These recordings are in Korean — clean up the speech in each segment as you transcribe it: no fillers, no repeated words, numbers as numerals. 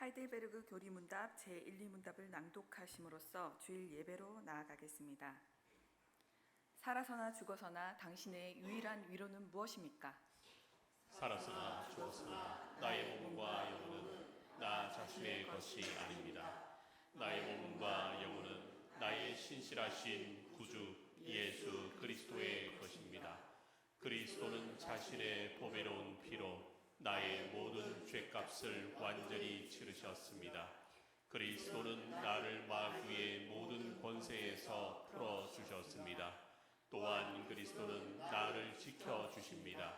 하이델베르그 교리문답 제1, 2문답을 낭독하심으로써 주일 예배로 나아가겠습니다. 살아서나 죽어서나 당신의 유일한 위로는 무엇입니까? 살았으나 죽었으나 나의 몸과 영혼은 나 자신의 것이 아닙니다. 나의 몸과 영혼은 나의 신실하신 구주 예수 그리스도의 것입니다. 그리스도는 자신의 보배로운 피로 나의 모든 죄값을 완전히 치르셨습니다. 그리스도는 나를 마귀의 모든 권세에서 풀어주셨습니다. 또한 그리스도는 나를 지켜주십니다.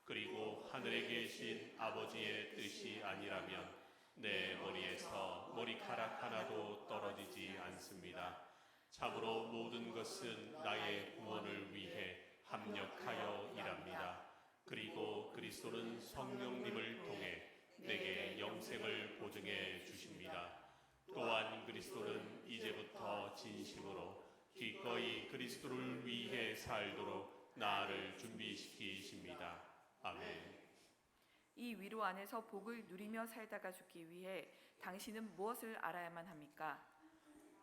그리고 하늘에 계신 아버지의 뜻이 아니라면 내 머리에서 머리카락 하나도 떨어지지 않습니다. 참으로 모든 것은 나의 구원을 위해 합력하여 일합니다. 그리고 그리스도는 성령님을 통해 내게 영생을 보증해 주십니다. 또한 그리스도는 이제부터 진심으로 기꺼이 그리스도를 위해 살도록 나를 준비시키십니다. 아멘. 이 위로 안에서 복을 누리며 살다가 죽기 위해 당신은 무엇을 알아야만 합니까?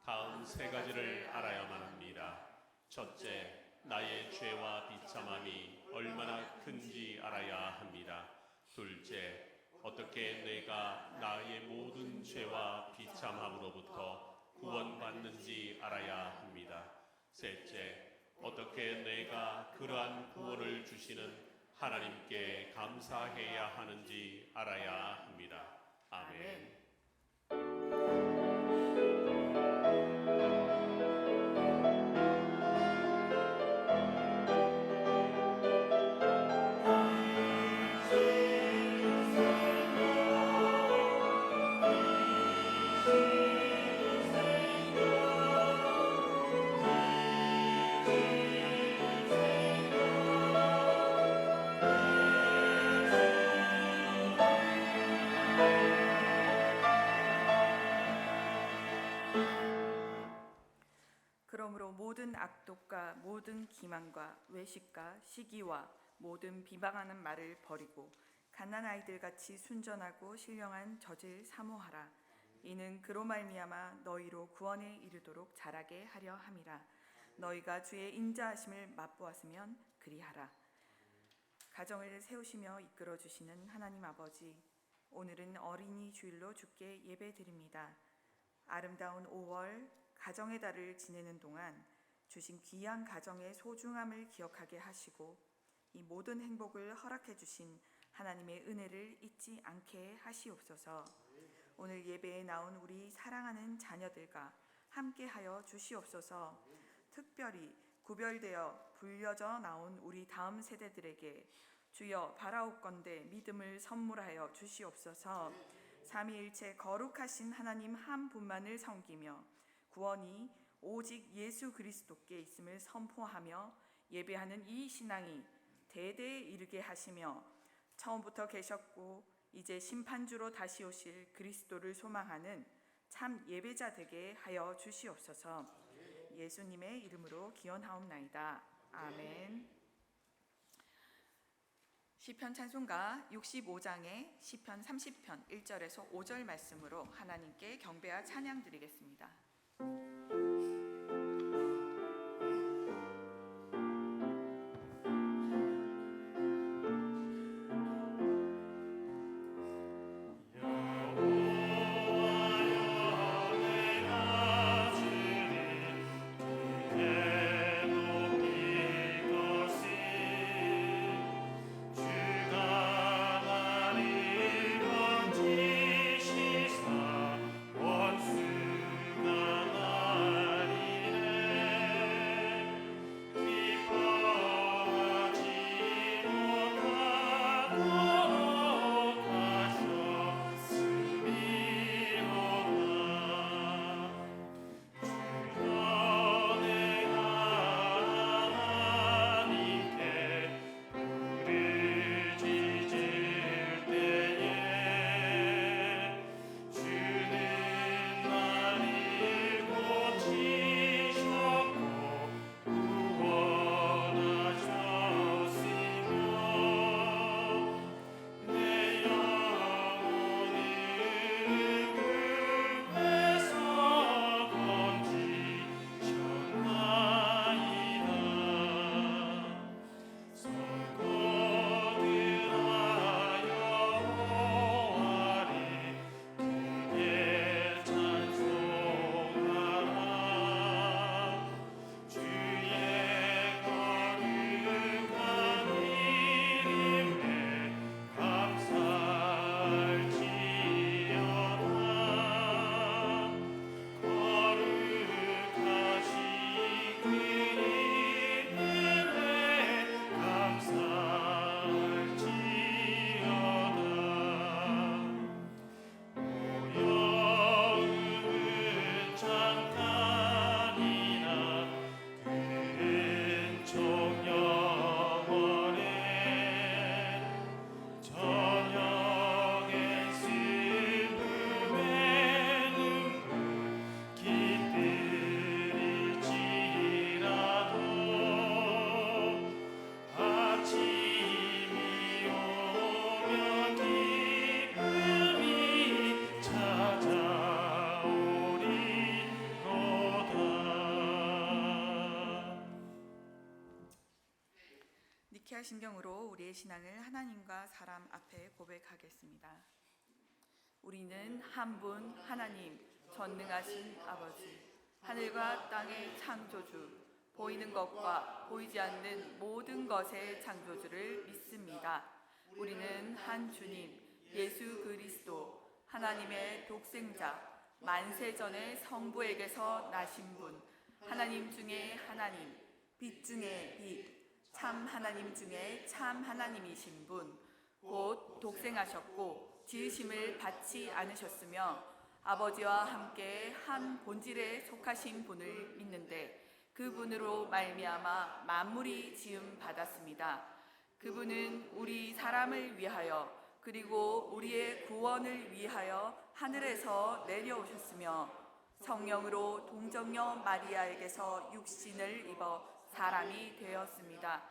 다음 세 가지를 알아야만 합니다. 첫째, 나의 죄와 비참함이 얼마나 큰지 알아야 합니다. 둘째, 어떻게 내가 나의 모든 죄와 비참함으로부터 구원받는지 알아야 합니다. 셋째, 어떻게 내가 그러한 구원을 주시는 하나님께 감사해야 하는지 알아야 합니다. 아멘. 그러므로 모든 악독과 모든 기만과 외식과 시기와 모든 비방하는 말을 버리고 갓난 아이들같이 순전하고 신령한 젖을 사모하라. 이는 그로 말미암아 너희로 구원에 이르도록 자라게 하려 함이라. 너희가 주의 인자하심을 맛보았으면 그리하라. 가정을 세우시며 이끌어 주시는 하나님 아버지, 오늘은 어린이 주일로 주께 예배드립니다. 아름다운 5월 가정의 달을 지내는 동안 주신 귀한 가정의 소중함을 기억하게 하시고 이 모든 행복을 허락해 주신 하나님의 은혜를 잊지 않게 하시옵소서. 오늘 예배에 나온 우리 사랑하는 자녀들과 함께하여 주시옵소서. 특별히 구별되어 불려져 나온 우리 다음 세대들에게 주여 바라옵건대 믿음을 선물하여 주시옵소서. 삼위일체 거룩하신 하나님 한 분만을 섬기며 구원이 오직 예수 그리스도께 있음을 선포하며 예배하는 이 신앙이 대대에 이르게 하시며 처음부터 계셨고 이제 심판주로 다시 오실 그리스도를 소망하는 참 예배자 되게 하여 주시옵소서. 예수님의 이름으로 기원하옵나이다. 아멘. 시편 찬송가 65장의 시편 30편 1절에서 5절 말씀으로 하나님께 경배와 찬양 드리겠습니다. 원수가 통쾌한 심경으로 우리의 신앙을 하나님과 사람 앞에 고백하겠습니다. 우리는 한 분 하나님 전능하신 아버지, 하늘과 땅의 창조주, 보이는 것과 보이지 않는 모든 것의 창조주를 믿습니다. 우리는 한 주님 예수 그리스도 하나님의 독생자, 만세 전에 성부에게서 나신 분, 하나님 중에 하나님, 빛 중에 빛, 참 하나님 중에 참 하나님이신 분, 곧 독생하셨고 지으심을 받지 않으셨으며 아버지와 함께 한 본질에 속하신 분을 믿는데 그분으로 말미암아 만물이 지음 받았습니다. 그분은 우리 사람을 위하여 그리고 우리의 구원을 위하여 하늘에서 내려오셨으며 성령으로 동정녀 마리아에게서 육신을 입어 사람이 되었습니다.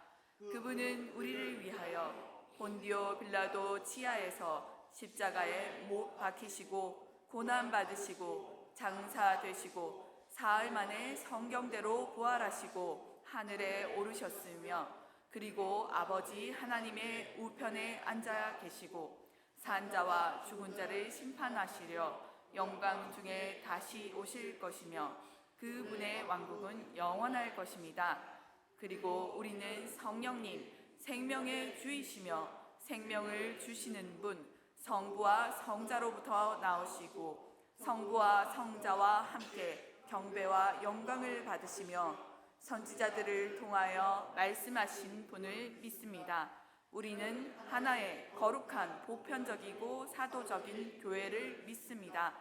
그분은 우리를 위하여 본디오 빌라도 치하에서 십자가에 못 박히시고 고난 받으시고 장사되시고 사흘 만에 성경대로 부활하시고 하늘에 오르셨으며 그리고 아버지 하나님의 우편에 앉아 계시고 산자와 죽은 자를 심판하시려 영광 중에 다시 오실 것이며 그분의 왕국은 영원할 것입니다. 그리고 우리는 성령님 생명의 주이시며 생명을 주시는 분 성부와 성자로부터 나오시고 성부와 성자와 함께 경배와 영광을 받으시며 선지자들을 통하여 말씀하신 분을 믿습니다. 우리는 하나의 거룩한 보편적이고 사도적인 교회를 믿습니다.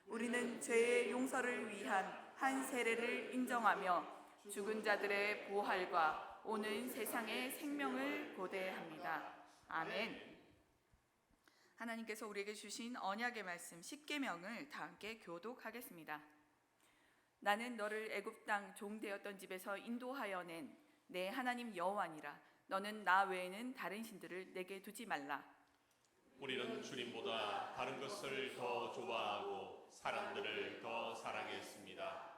우리는 죄의 용서를 위한 한 세례를 인정하며 죽은 자들의 부활과 오는 세상의 생명을 고대합니다. 아멘. 하나님께서 우리에게 주신 언약의 말씀 십계명을 다 함께 교독하겠습니다. 나는 너를 애굽 땅 종되었던 집에서 인도하여 낸 내 하나님 여호와니라. 너는 나 외에는 다른 신들을 내게 두지 말라. 우리는 주님보다 다른 것을 더 좋아하고 사람들을 더 사랑했습니다.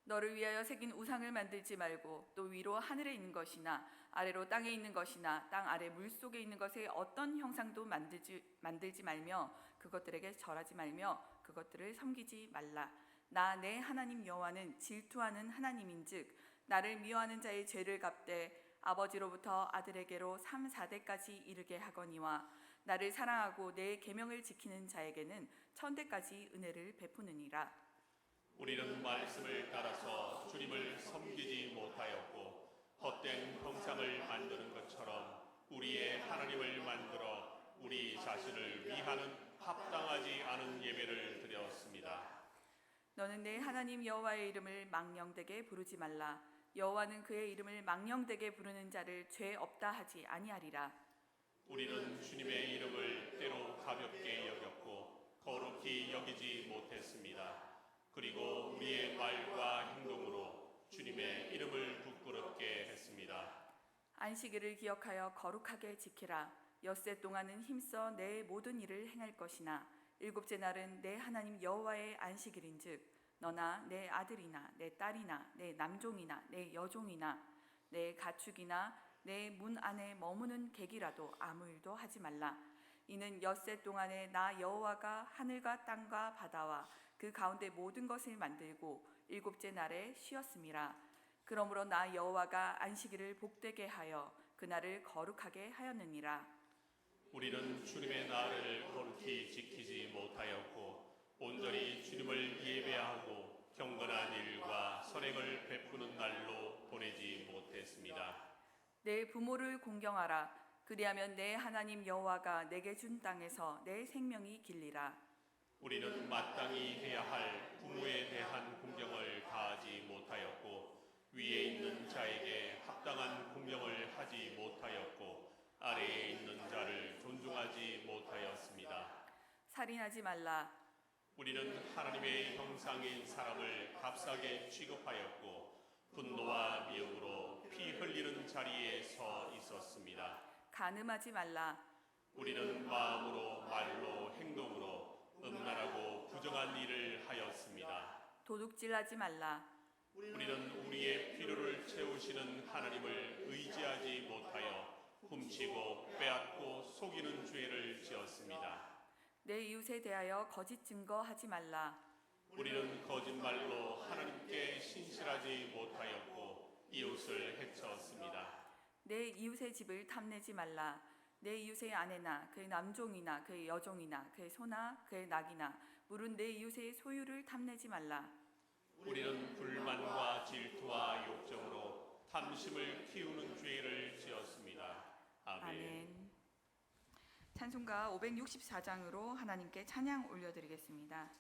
너를 위하여 새긴 우상을 만들지 말고 또 위로 하늘에 있는 것이나 아래로 땅에 있는 것이나 땅 아래 물속에 있는 것의 어떤 형상도 만들지 말며 그것들에게 절하지 말며 그것들을 섬기지 말라. 나 내 하나님 여호와는 질투하는 하나님인즉 나를 미워하는 자의 죄를 갚되 아버지로부터 아들에게로 3, 4대까지 이르게 하거니와 나를 사랑하고 내 계명을 지키는 자에게는 1000대까지 은혜를 베푸느니라. 우리는 말씀을 따라서 주님을 섬기지 못하였고 헛된 형상을 만드는 것처럼 우리의 하나님을 만들어 우리 자신을 위하는 합당하지 않은 예배를 드렸습니다. 너는 내 하나님 여호와의 이름을 망령되게 부르지 말라. 여호와는 그의 이름을 망령되게 부르는 자를 죄 없다 하지 아니하리라. 우리는 주님의 이름을 때로 가볍게 여겼고 거룩히 여기지 못했습니다. 그리고 우리의 말과 행동으로 주님의 이름을 부끄럽게 했습니다. 안식일을 기억하여 거룩하게 지키라. 엿새 동안은 힘써 내 모든 일을 행할 것이나 일곱째 날은 내 하나님 여호와의 안식일인즉 너나 내 아들이나 내 딸이나 내 남종이나 내 여종이나 내 가축이나 내 문 안에 머무는 객이라도 아무 일도 하지 말라. 이는 엿새 동안에 나 여호와가 하늘과 땅과 바다와 그 가운데 모든 것을 만들고 일곱째 날에 쉬었음이라. 그러므로 나 여호와가 안식일을 복되게 하여 그날을 거룩하게 하였느니라. 우리는 주님의 날을 거룩히 지키지 못하였고 온전히 주님을 예배하고 경건한 일과 선행을 베푸는 날로 보내지 못했습니다. 내 부모를 공경하라. 그리하면 내 하나님 여호와가 내게 준 땅에서 내 생명이 길리라. 우리는 마땅히 해야 할 부모에 대한 공경을 다하지 못하였고 위에 있는 자에게 합당한 공경을 하지 못하였고 아래에 있는 자를 존중하지 못하였습니다. 살인하지 말라. 우리는 하나님의 형상인 사람을 값싸게 취급하였고 분노와 미움으로 피 흘리는 자리에 서 있었습니다. 간음하지 말라. 우리는 마음으로 말로 행동으로 음란하고 부정한 일을 하였습니다. 도둑질하지 말라. 우리는 우리의 필요를 채우시는 하나님을 의지하지 못하여 훔치고 빼앗고 속이는 죄를 지었습니다. 내 이웃에 대하여 거짓 증거하지 말라. 우리는 거짓말로 하나님께 신실하지 못하였고 이웃을 해쳤습니다. 내 이웃의 집을 탐내지 말라. 내 이웃의 아내나 그의 남종이나 그의 여종이나 그의 소나 그의 낙이나 물은 내 이웃의 소유를 탐내지 말라. 우리는 불만과 질투와 욕정으로 탐심을 키우는 죄를 지었습니다. 아멘. 아멘. 찬송가 564장으로 하나님께 찬양 올려드리겠습니다.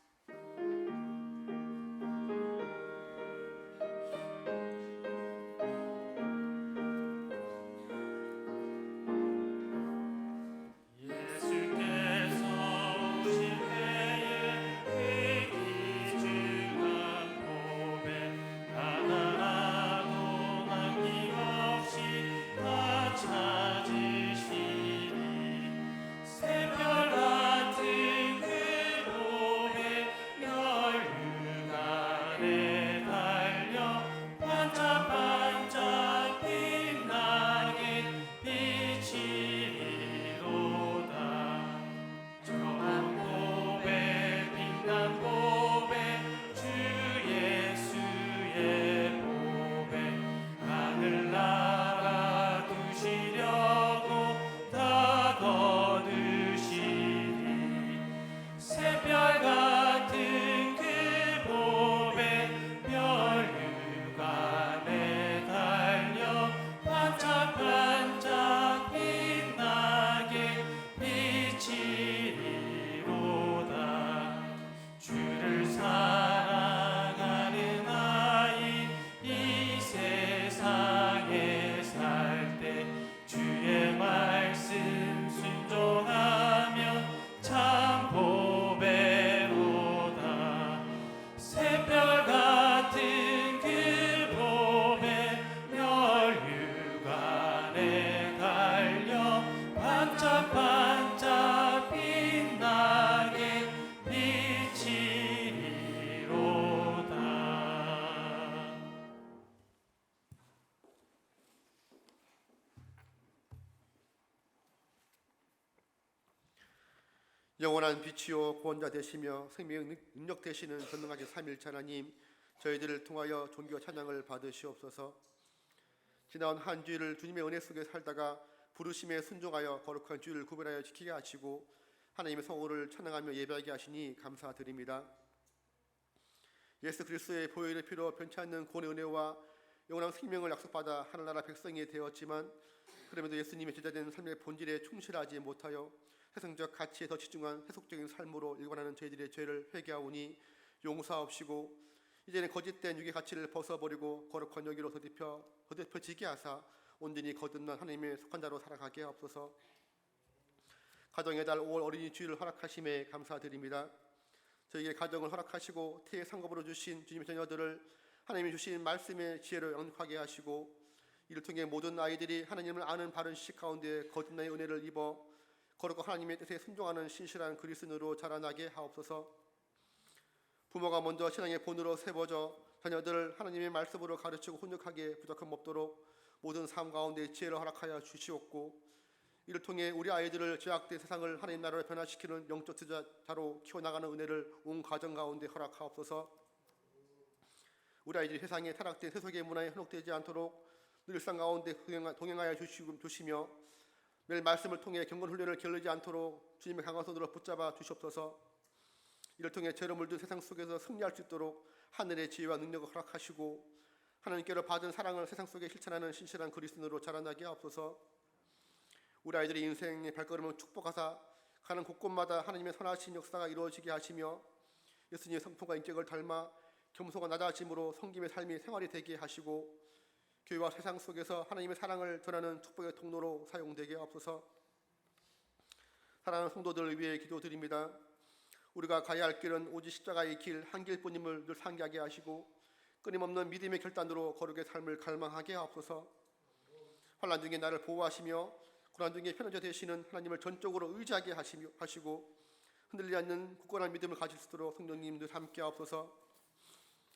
영원한 빛이요 구원자 되시며 생명의 능력 되시는 전능하신 삼위일체 하나님, 저희들을 통하여 존귀와 찬양을 받으시옵소서. 지나온 한 주일을 주님의 은혜 속에 살다가 부르심에 순종하여 거룩한 주일을 구별하여 지키게 하시고 하나님의 성호를 찬양하며 예배하게 하시니 감사드립니다. 예수 그리스도의 보혈의 피로 변치 않는 구원의 은혜와 영원한 생명을 약속받아 하늘나라 백성이 되었지만 그럼에도 예수님의 제자된 삶의 본질에 충실하지 못하여 세상적 가치에 더 치중한 세속적인 삶으로 일관하는 저희들의 죄를 회개하오니 용서하옵시고 이제는 거짓된 육의 가치를 벗어버리고 거룩한 영으로 더듬혀지게 하사 온전히 거듭난 하나님의 속한 자로 살아가게 하옵소서. 가정의 달 5월 어린이 주일을 허락하심에 감사드립니다. 저희에게 가정을 허락하시고 태의 상급으로 주신 주님의 자녀들을 하나님이 주신 말씀의 지혜로 영육하게 하시고 이를 통해 모든 아이들이 하나님을 아는 바른 식 가운데 거듭남의 은혜를 입어 거룩한 하나님의 뜻에 순종하는 신실한 그리스도인으로 자라나게 하옵소서. 부모가 먼저 신앙의 본으로 세워져 자녀들을 하나님의 말씀으로 가르치고 훈육하기에 부족함 없도록 모든 삶 가운데 지혜를 허락하여 주시옵고 이를 통해 우리 아이들을 죄악된 세상을 하나님 나라로 변화시키는 영적 지도자로 키워나가는 은혜를 온 가정 가운데 허락하옵소서. 우리 아이들이 세상에 타락된 세속의 문화에 현혹되지 않도록 늘 일상 가운데 동행하여 주시며 매일 말씀을 통해 경건 훈련을 게을르지 않도록 주님의 강한 손으로 붙잡아 주시옵소서. 이를 통해 죄로 물든 세상 속에서 승리할 수 있도록 하늘의 지혜와 능력을 허락하시고 하나님께로 받은 사랑을 세상 속에 실천하는 신실한 그리스도인으로 자라나게 하옵소서. 우리 아이들의 인생의 발걸음을 축복하사 가는 곳곳마다 하나님의 선하신 역사가 이루어지게 하시며 예수님의 성품과 인격을 닮아 겸손과 낮아짐으로 섬김의 삶이 생활이 되게 하시고 교회와 세상 속에서 하나님의 사랑을 전하는 축복의 통로로 사용되게 하옵소서. 사랑하는 성도들을 위해 기도드립니다. 우리가 가야 할 길은 오직 십자가의 길 한 길뿐임을 늘 상기하게 하시고 끊임없는 믿음의 결단으로 거룩의 삶을 갈망하게 하옵소서. 환난 중에 나를 보호하시며 고난 중에 편안자 되시는 하나님을 전적으로 의지하게 하시고 흔들리지 않는 굳건한 믿음을 가질 수 있도록 성령님 늘 함께 하옵소서.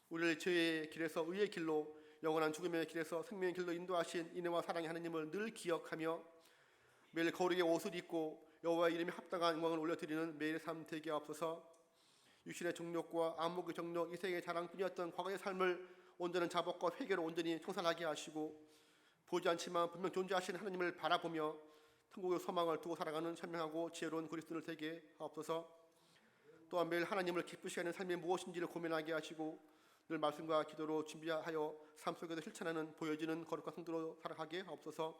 우리를 죄의 길에서 의의 길로 영원한 죽음의 길에서 생명의 길로 인도하신 인애와 사랑의 하나님을 늘 기억하며 매일 거룩의 옷을 입고 여호와의 이름에 합당한 영광을 올려드리는 매일의 삶 되게 하옵소서. 육신의 정욕과 안목의 정욕, 이생의 자랑뿐이었던 과거의 삶을 온전한 자복과 회개로 온전히 청산하게 하시고 보지 않지만 분명 존재하시는 하나님을 바라보며 천국의 소망을 두고 살아가는 현명하고 지혜로운 그리스도인을 되게 하옵소서. 또한 매일 하나님을 기쁘시게 하는 삶이 무엇인지를 고민하게 하시고 늘 말씀과 기도로 준비하여 삶 속에서 실천하는 보여지는 거룩한 성도로 살아가게 하옵소서.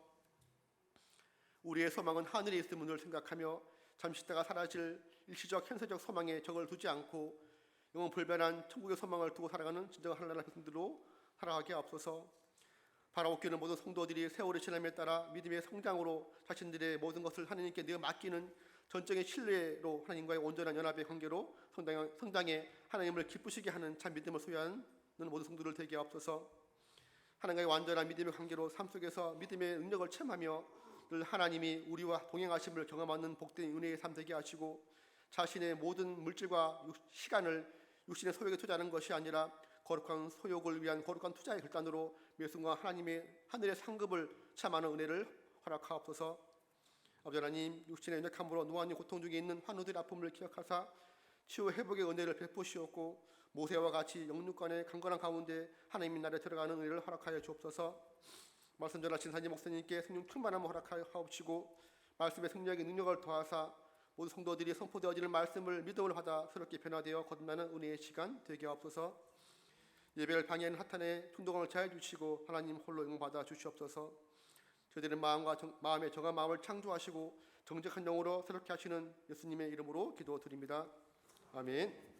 우리의 소망은 하늘에 있음을 생각하며 잠시 있다가 사라질 일시적 현세적 소망에 적을 두지 않고 영원 불변한 천국의 소망을 두고 살아가는 진정한 하나님의 백성들로 살아가게 하옵소서. 바라옵기는 모든 성도들이 세월의 지남에 따라 믿음의 성장으로 자신들의 모든 것을 하나님께 내어 맡기는 전적인 신뢰로 하나님과의 온전한 연합의 관계로 성장해 하나님을 기쁘시게 하는 참 믿음을 소유하는 모든 성도들 되게 하옵소서. 하나님과의 완전한 믿음의 관계로 삶 속에서 믿음의 능력을 체험하며 늘 하나님이 우리와 동행하심을 경험하는 복된 은혜의 삶 되게 하시고 자신의 모든 물질과 시간을 육신의 소욕에 투자하는 것이 아니라 거룩한 소욕을 위한 거룩한 투자의 결단으로 매 순간 하나님의 하늘의 상급을 체험하는 은혜를 허락하옵소서. 아버지 하나님, 육신의 연약함으로 노안의 고통 중에 있는 환우들의 아픔을 기억하사 치유 회복의 은혜를 베푸시옵고 모세와 같이 영육간의 강건한 가운데 하나님의 나라에 들어가는 은혜를 허락하여 주옵소서. 말씀 전하신 산지 목사님께 성령 충만함을 허락하옵시고 말씀의 성령의 능력을 더하사 모든 성도들이 선포되어지는 말씀을 믿음을 받아 새롭게 변화되어 거듭나는 은혜의 시간 되게 하옵소서. 예배를 방해하는 사탄의 충동을 제하여 주시고 하나님 홀로 영광받아 주시옵소서. 저희들의 마음의 정한 마음을 창조하시고 정직한 영으로 새롭게 하시는 예수님의 이름으로 기도드립니다. 아멘.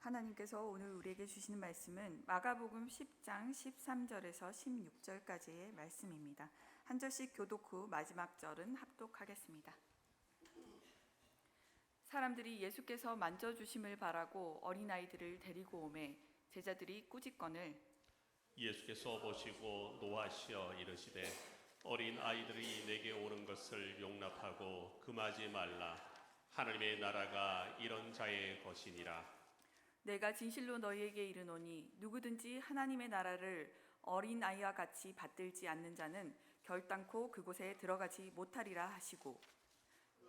하나님께서 오늘 우리에게 주시는 말씀은 마가복음 10장 13절에서 16절까지의 말씀입니다. 한 절씩 교독 후 마지막 절은 합독하겠습니다. 사람들이 예수께서 만져주심을 바라고 어린아이들을 데리고 오매 제자들이 꾸짖거늘 예수께서 보시고 노하시어 이르시되 어린 아이들이 내게 오는 것을 용납하고 금하지 말라. 하나님의 나라가 이런 자의 것이니라. 내가 진실로 너희에게 이르노니 누구든지 하나님의 나라를 어린아이와 같이 받들지 않는 자는 결단코 그곳에 들어가지 못하리라 하시고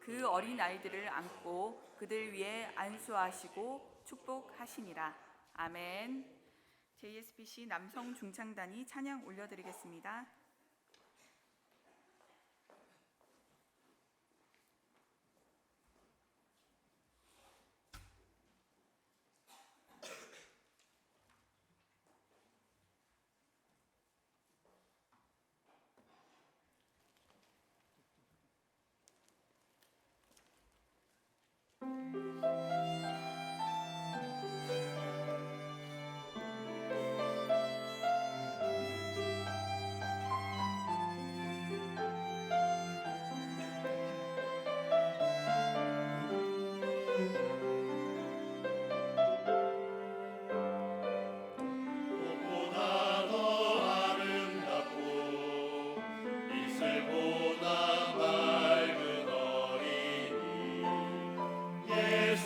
그 어린아이들을 안고 그들 위에 안수하시고 축복하시니라. 아멘. JSBC 남성 중창단이 찬양 올려드리겠습니다. 예수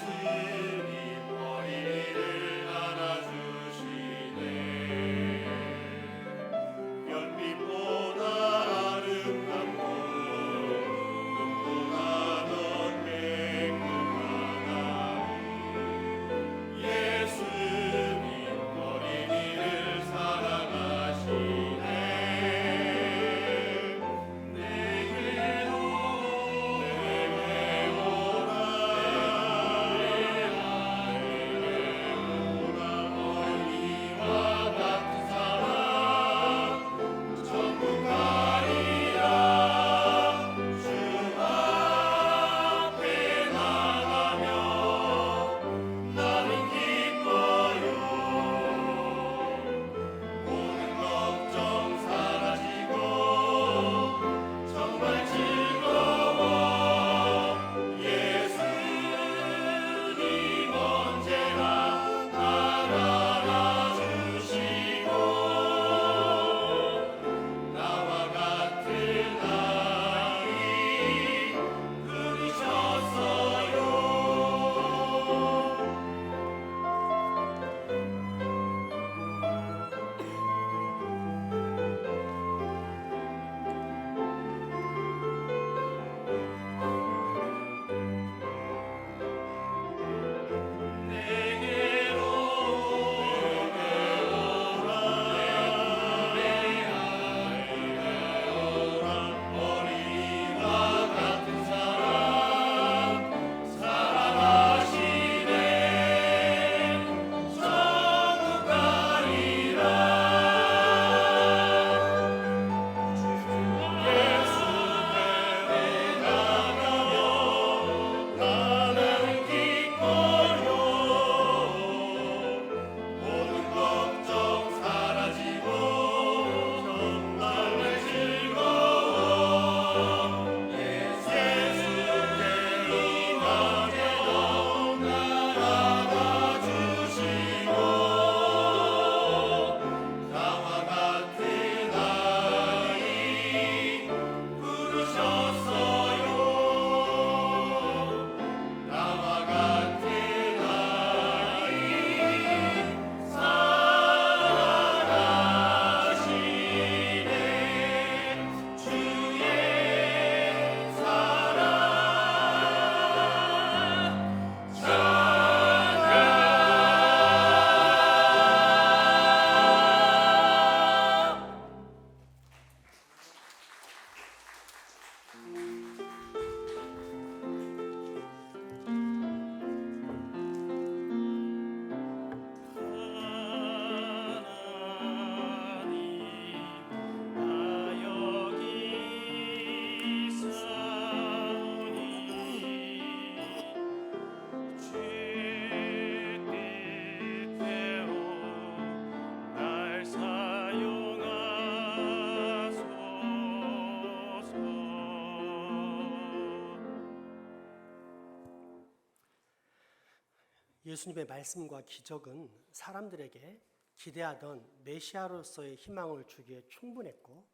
예수님의 말씀과 기적은 사람들에게 기대하던 메시아로서의 희망을 주기에 충분했고,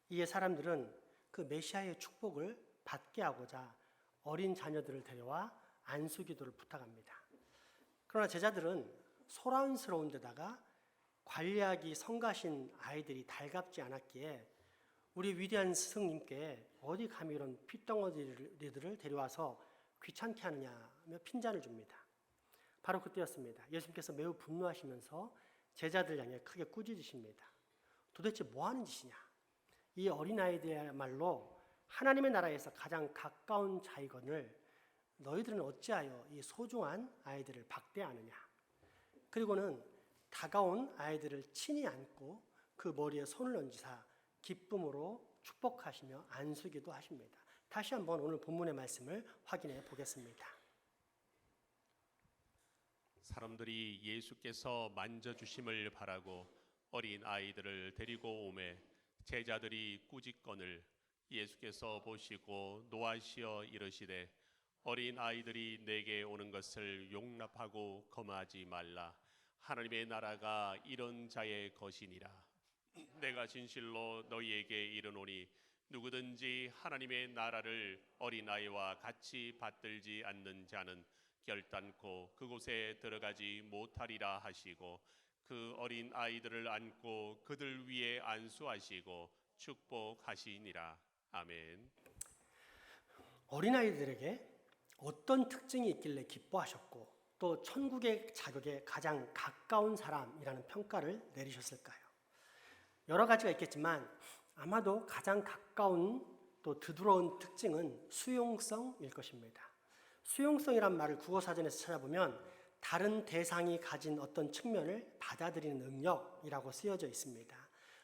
이에 사람들은 그 메시아의 축복을 받게 하고자 어린 자녀들을 데려와 안수기도를 부탁합니다. 그러나 제자들은 소란스러운 데다가 관리하기 성가신 아이들이 달갑지 않았기에 우리 위대한 스승님께 어디 감히 이런 핏덩어리들을 데려와서 귀찮게 하느냐며 핀잔을 줍니다. 바로 그때였습니다. 예수님께서 매우 분노하시면서 제자들 향해 크게 꾸짖으십니다. 도대체 뭐 하는 짓이냐? 이 어린아이들이야말로 하나님의 나라에서 가장 가까운 자이거늘 너희들은 어찌하여 이 소중한 아이들을 박대하느냐? 그리고는 다가온 아이들을 친히 안고 그 머리에 손을 얹으사 기쁨으로 축복하시며 안수기도 하십니다. 다시 한번 오늘 본문의 말씀을 확인해 보겠습니다. 사람들이 예수께서 만져주심을 바라고 어린 아이들을 데리고 오매 제자들이 꾸짖거늘 예수께서 보시고 노하시어 이르시되 어린 아이들이 내게 오는 것을 용납하고 검하지 말라. 하나님의 나라가 이런 자의 것이니라. 내가 진실로 너희에게 이르노니 누구든지 하나님의 나라를 어린아이와 같이 받들지 않는 자는 결단코 그곳에 들어가지 못하리라 하시고 그 어린 아이들을 안고 그들 위에 안수하시고 축복하시니라. 아멘. 어린아이들에게 어떤 특징이 있길래 기뻐하셨고 또 천국의 자격에 가장 가까운 사람이라는 평가를 내리셨을까요? 여러 가지가 있겠지만 아마도 가장 가까운 또 드러운 특징은 수용성일 것입니다. 수용성이란 말을 국어사전에서 찾아보면 다른 대상이 가진 어떤 측면을 받아들이는 능력이라고 쓰여져 있습니다.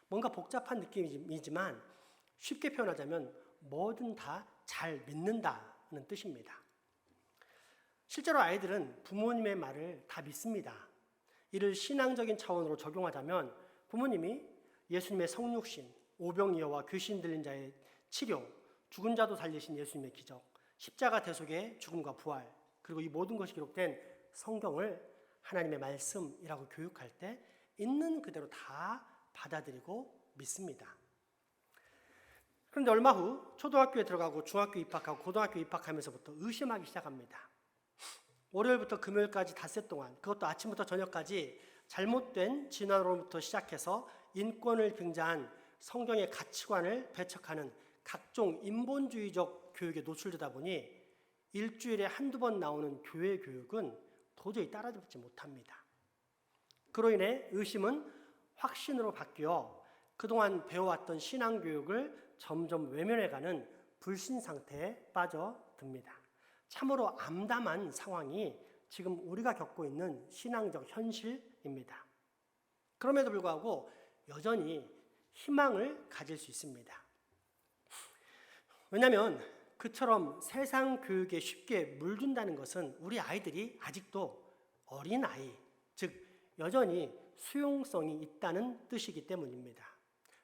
뭔가 복잡한 느낌이지만 쉽게 표현하자면 뭐든 다 잘 믿는다는 뜻입니다. 실제로 아이들은 부모님의 말을 다 믿습니다. 이를 신앙적인 차원으로 적용하자면 부모님이 예수님의 성육신, 오병이어와 귀신 들린 자의 치료, 죽은 자도 살리신 예수님의 기적, 십자가 대속의 죽음과 부활, 그리고 이 모든 것이 기록된 성경을 하나님의 말씀이라고 교육할 때 있는 그대로 다 받아들이고 믿습니다. 그런데 얼마 후 초등학교에 들어가고 중학교 입학하고 고등학교 입학하면서부터 의심하기 시작합니다. 월요일부터 금요일까지 닷새 동안, 그것도 아침부터 저녁까지 잘못된 진화론부터 시작해서 인권을 빙자한 성경의 가치관을 배척하는 각종 인본주의적 교육에 노출되다 보니 일주일에 한두 번 나오는 교회 교육은 도저히 따라잡지 못합니다. 그로 인해 의심은 확신으로 바뀌어 그동안 배워왔던 신앙교육을 점점 외면해가는 불신 상태에 빠져듭니다. 참으로 암담한 상황이 지금 우리가 겪고 있는 신앙적 현실입니다. 그럼에도 불구하고 여전히 희망을 가질 수 있습니다. 왜냐하면 그처럼 세상 교육에 쉽게 물든다는 것은 우리 아이들이 아직도 어린아이, 즉 여전히 수용성이 있다는 뜻이기 때문입니다.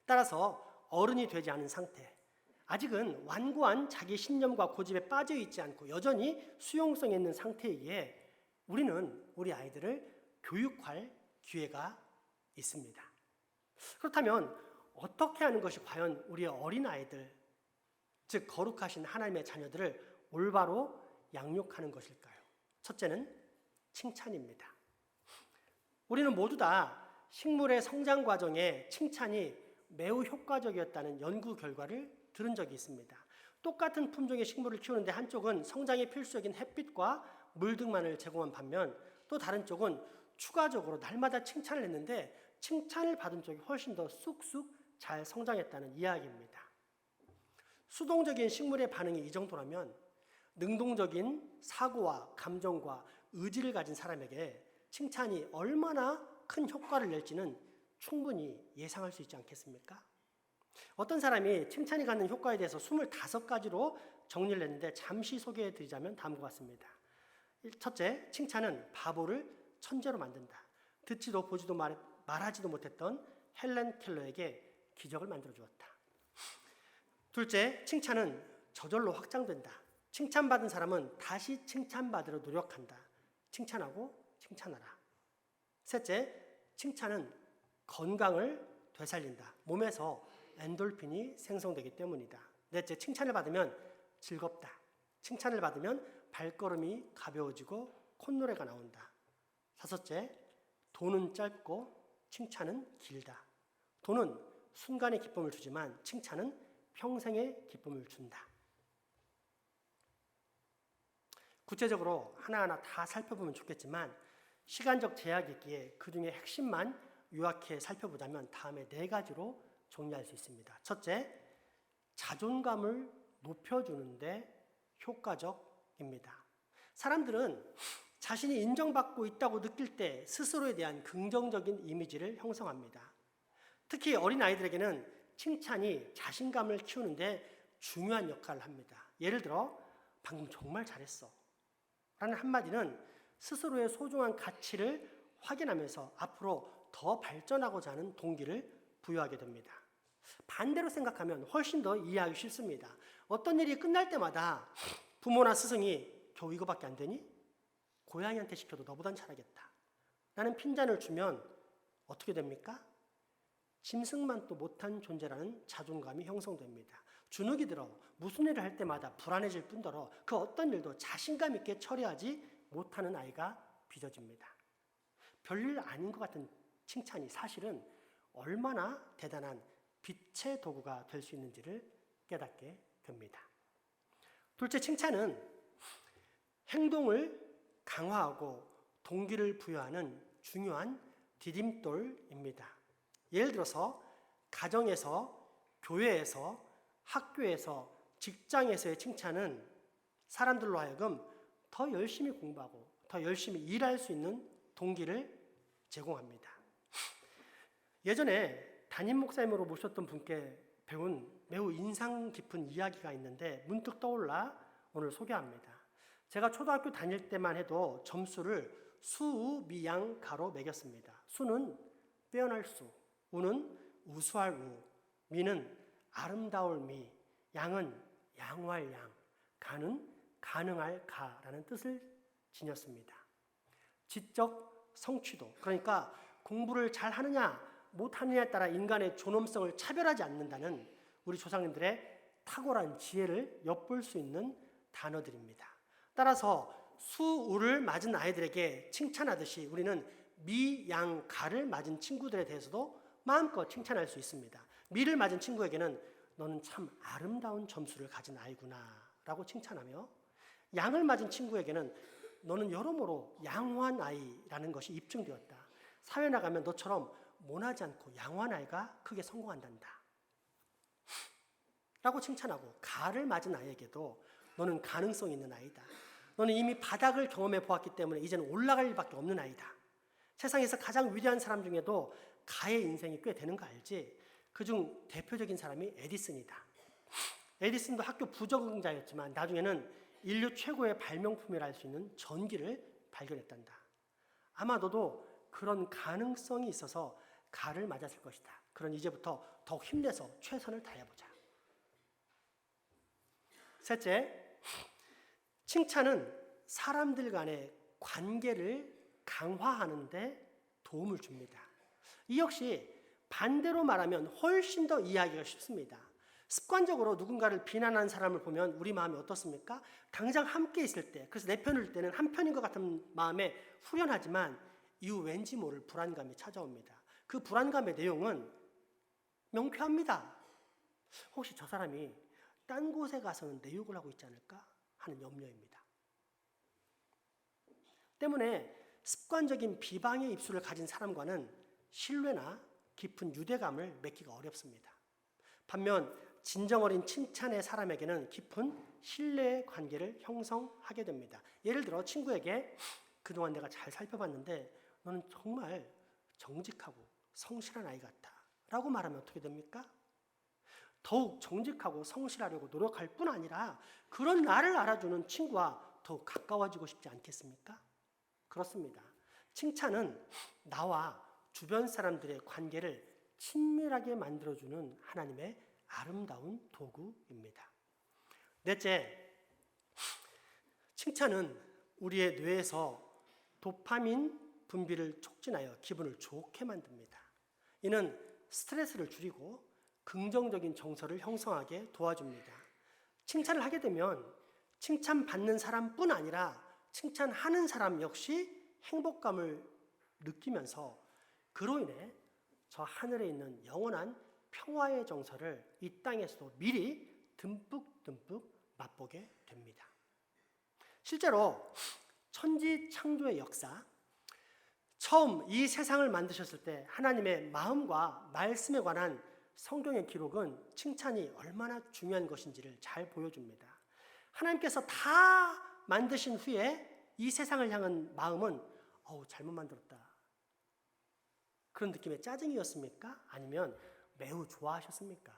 따라서 어른이 되지 않은 상태, 아직은 완고한 자기 신념과 고집에 빠져 있지 않고 여전히 수용성이 있는 상태이기에 우리는 우리 아이들을 교육할 기회가 있습니다. 그렇다면 어떻게 하는 것이 과연 우리의 어린아이들, 즉 거룩하신 하나님의 자녀들을 올바로 양육하는 것일까요? 첫째는 칭찬입니다. 우리는 모두 다 식물의 성장 과정에 칭찬이 매우 효과적이었다는 연구 결과를 들은 적이 있습니다. 똑같은 품종의 식물을 키우는데 한쪽은 성장에 필수적인 햇빛과 물 등만을 제공한 반면 또 다른 쪽은 추가적으로 날마다 칭찬을 했는데 칭찬을 받은 쪽이 훨씬 더 쑥쑥 잘 성장했다는 이야기입니다. 수동적인 식물의 반응이 이 정도라면 능동적인 사고와 감정과 의지를 가진 사람에게 칭찬이 얼마나 큰 효과를 낼지는 충분히 예상할 수 있지 않겠습니까? 어떤 사람이 칭찬이 갖는 효과에 대해서 25가지로 정리를 했는데 잠시 소개해 드리자면 다음과 같습니다. 첫째, 칭찬은 바보를 천재로 만든다. 듣지도 보지도 말하지도 못했던 헬렌 켈러에게 기적을 만들어 주었다. 둘째, 칭찬은 저절로 확장된다. 칭찬받은 사람은 다시 칭찬받으려 노력한다. 칭찬하고 칭찬하라. 셋째, 칭찬은 건강을 되살린다. 몸에서 엔돌핀이 생성되기 때문이다. 넷째, 칭찬을 받으면 즐겁다. 칭찬을 받으면 발걸음이 가벼워지고 콧노래가 나온다. 다섯째, 돈은 짧고 칭찬은 길다. 돈은 순간의 기쁨을 주지만 칭찬은 평생의 기쁨을 준다. 구체적으로 하나하나 다 살펴보면 좋겠지만 시간적 제약이 있기에 그중에 핵심만 요약해 살펴보자면 다음에 4가지로 정리할 수 있습니다. 첫째, 자존감을 높여주는데 효과적입니다. 사람들은 자신이 인정받고 있다고 느낄 때 스스로에 대한 긍정적인 이미지를 형성합니다. 특히 어린아이들에게는 칭찬이 자신감을 키우는데 중요한 역할을 합니다. 예를 들어 방금 정말 잘했어 라는 한마디는 스스로의 소중한 가치를 확인하면서 앞으로 더 발전하고자 하는 동기를 부여하게 됩니다. 반대로 생각하면 훨씬 더 이해하기 쉽습니다. 어떤 일이 끝날 때마다 부모나 스승이 겨우 이거밖에 안 되니? 고양이한테 시켜도 너보단 잘하겠다 라는 핀잔을 주면 어떻게 됩니까? 짐승만도 못한 존재라는 자존감이 형성됩니다. 주눅이 들어 무슨 일을 할 때마다 불안해질 뿐더러 그 어떤 일도 자신감 있게 처리하지 못하는 아이가 빚어집니다. 별일 아닌 것 같은 칭찬이 사실은 얼마나 대단한 빛의 도구가 될 수 있는지를 깨닫게 됩니다. 둘째, 칭찬은 행동을 강화하고 동기를 부여하는 중요한 디딤돌입니다. 예를 들어서 가정에서, 교회에서, 학교에서, 직장에서의 칭찬은 사람들로 하여금 더 열심히 공부하고 더 열심히 일할 수 있는 동기를 제공합니다. 예전에 담임 목사님으로 모셨던 분께 배운 매우 인상 깊은 이야기가 있는데 문득 떠올라 오늘 소개합니다. 제가 초등학교 다닐 때만 해도 점수를 수, 미, 양, 가로 매겼습니다. 수는 빼어날 수, 우는 우수할 우, 미는 아름다울 미, 양은 양호할 양, 가는 가능할 가라는 뜻을 지녔습니다. 지적 성취도, 그러니까 공부를 잘 하느냐 못하느냐에 따라 인간의 존엄성을 차별하지 않는다는 우리 조상님들의 탁월한 지혜를 엿볼 수 있는 단어들입니다. 따라서 수, 우를 맞은 아이들에게 칭찬하듯이 우리는 미, 양, 가를 맞은 친구들에 대해서도 마음껏 칭찬할 수 있습니다. 미를 맞은 친구에게는 너는 참 아름다운 점수를 가진 아이구나 라고 칭찬하며, 양을 맞은 친구에게는 너는 여러모로 양호한 아이라는 것이 입증되었다. 사회 나가면 너처럼 모나지 않고 양호한 아이가 크게 성공한단다 라고 칭찬하고, 가를 맞은 아이에게도 너는 가능성 있는 아이다. 너는 이미 바닥을 경험해 보았기 때문에 이제는 올라갈 일밖에 없는 아이다. 세상에서 가장 위대한 사람 중에도 가의 인생이 꽤 되는 거 알지? 그중 대표적인 사람이 에디슨이다. 에디슨도 학교 부적응자였지만 나중에는 인류 최고의 발명품이라 할 수 있는 전기를 발견했단다. 아마 너도 그런 가능성이 있어서 가를 맞았을 것이다. 그런 이제부터 더욱 힘내서 최선을 다해보자. 셋째, 칭찬은 사람들 간의 관계를 강화하는 데 도움을 줍니다. 이 역시 반대로 말하면 훨씬 더 이해하기가 쉽습니다. 습관적으로 누군가를 비난하는 사람을 보면 우리 마음이 어떻습니까? 당장 함께 있을 때, 그래서 내 편을 들 때는 한 편인 것 같은 마음에 후련하지만 이후 왠지 모를 불안감이 찾아옵니다. 그 불안감의 내용은 명쾌합니다. 혹시 저 사람이 딴 곳에 가서는 내 욕을 하고 있지 않을까 하는 염려입니다. 때문에 습관적인 비방의 입술을 가진 사람과는 신뢰나 깊은 유대감을 맺기가 어렵습니다. 반면 진정 어린 칭찬의 사람에게는 깊은 신뢰의 관계를 형성하게 됩니다. 예를 들어 친구에게 그동안 내가 잘 살펴봤는데 너는 정말 정직하고 성실한 아이 같아 라고 말하면 어떻게 됩니까? 더욱 정직하고 성실하려고 노력할 뿐 아니라 그런 나를 알아주는 친구와 더욱 가까워지고 싶지 않겠습니까? 그렇습니다. 칭찬은 나와 주변 사람들의 관계를 친밀하게 만들어주는 하나님의 아름다운 도구입니다. 넷째, 칭찬은 우리의 뇌에서 도파민 분비를 촉진하여 기분을 좋게 만듭니다. 이는 스트레스를 줄이고 긍정적인 정서를 형성하게 도와줍니다. 칭찬을 하게 되면 칭찬받는 사람뿐 아니라 칭찬하는 사람 역시 행복감을 느끼면서 그로 인해 저 하늘에 있는 영원한 평화의 정서를 이 땅에서도 미리 듬뿍듬뿍 맛보게 됩니다. 실제로 천지 창조의 역사, 처음 이 세상을 만드셨을 때 하나님의 마음과 말씀에 관한 성경의 기록은 칭찬이 얼마나 중요한 것인지를 잘 보여줍니다. 하나님께서 다 만드신 후에 이 세상을 향한 마음은 잘못 만들었다, 그런 느낌의 짜증이었습니까? 아니면 매우 좋아하셨습니까?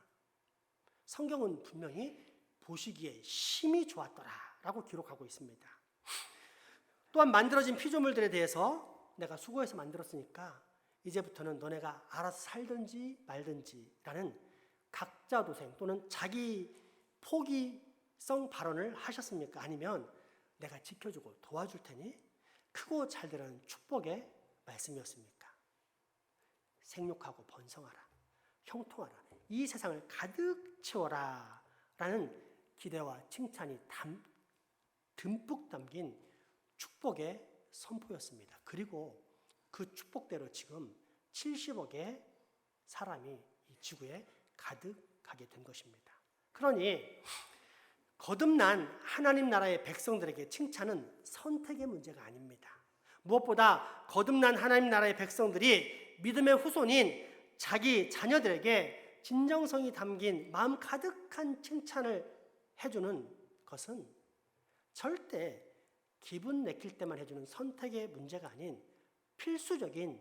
성경은 분명히 보시기에 심히 좋았더라라고 기록하고 있습니다. 또한 만들어진 피조물들에 대해서 내가 수고해서 만들었으니까 이제부터는 너네가 알아서 살든지 말든지라는 각자도생 또는 자기 포기성 발언을 하셨습니까? 아니면 내가 지켜주고 도와줄 테니 크고 잘 되라는 축복의 말씀이었습니까? 생육하고 번성하라, 형통하라, 이 세상을 가득 채워라 라는 기대와 칭찬이 듬뿍 담긴 축복의 선포였습니다. 그리고 그 축복대로 지금 70억의 사람이 이 지구에 가득하게 된 것입니다. 그러니 거듭난 하나님 나라의 백성들에게 칭찬은 선택의 문제가 아닙니다. 무엇보다 거듭난 하나님 나라의 백성들이 믿음의 후손인 자기 자녀들에게 진정성이 담긴 마음 가득한 칭찬을 해주는 것은 절대 기분 내킬 때만 해주는 선택의 문제가 아닌 필수적인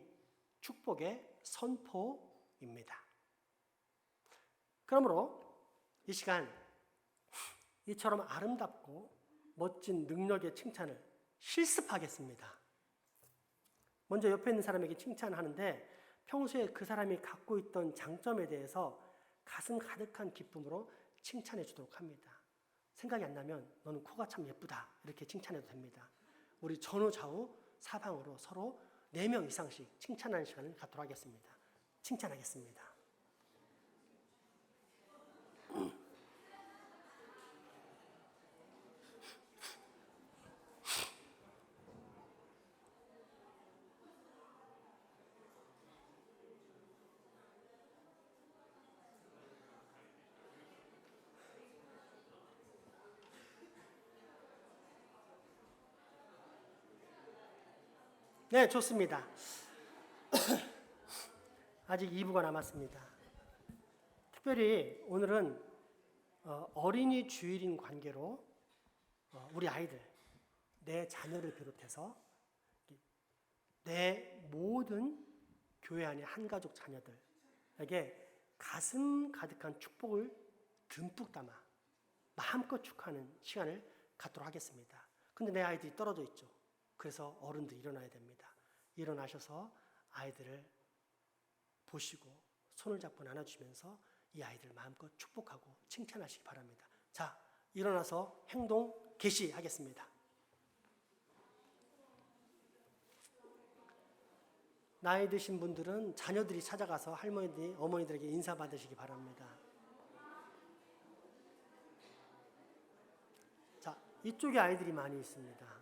축복의 선포입니다. 그러므로 이 시간 이처럼 아름답고 멋진 능력의 칭찬을 실습하겠습니다. 먼저 옆에 있는 사람에게 칭찬하는데 평소에 그 사람이 갖고 있던 장점에 대해서 가슴 가득한 기쁨으로 칭찬해 주도록 합니다. 생각이 안 나면 너는 코가 참 예쁘다 이렇게 칭찬해도 됩니다. 우리 전후 좌우 사방으로 서로 4명 이상씩 칭찬하는 시간을 갖도록 하겠습니다. 칭찬하겠습니다. 네, 좋습니다. 아직 2부가 남았습니다. 특별히 오늘은 어린이 주일인 관계로 우리 아이들, 내 자녀를 비롯해서 내 모든 교회 안의 한가족 자녀들에게 가슴 가득한 축복을 듬뿍 담아 마음껏 축하하는 시간을 갖도록 하겠습니다. 근데 내 아이들이 떨어져 있죠. 그래서 어른들 일어나야 됩니다. 일어나셔서 아이들을 보시고 손을 잡고 안아주시면서 이 아이들을 마음껏 축복하고 칭찬하시기 바랍니다. 자, 일어나서 행동 개시하겠습니다. 나이 드신 분들은 자녀들이 찾아가서 할머니들, 어머니들에게 인사받으시기 바랍니다. 자, 이쪽에 아이들이 많이 있습니다.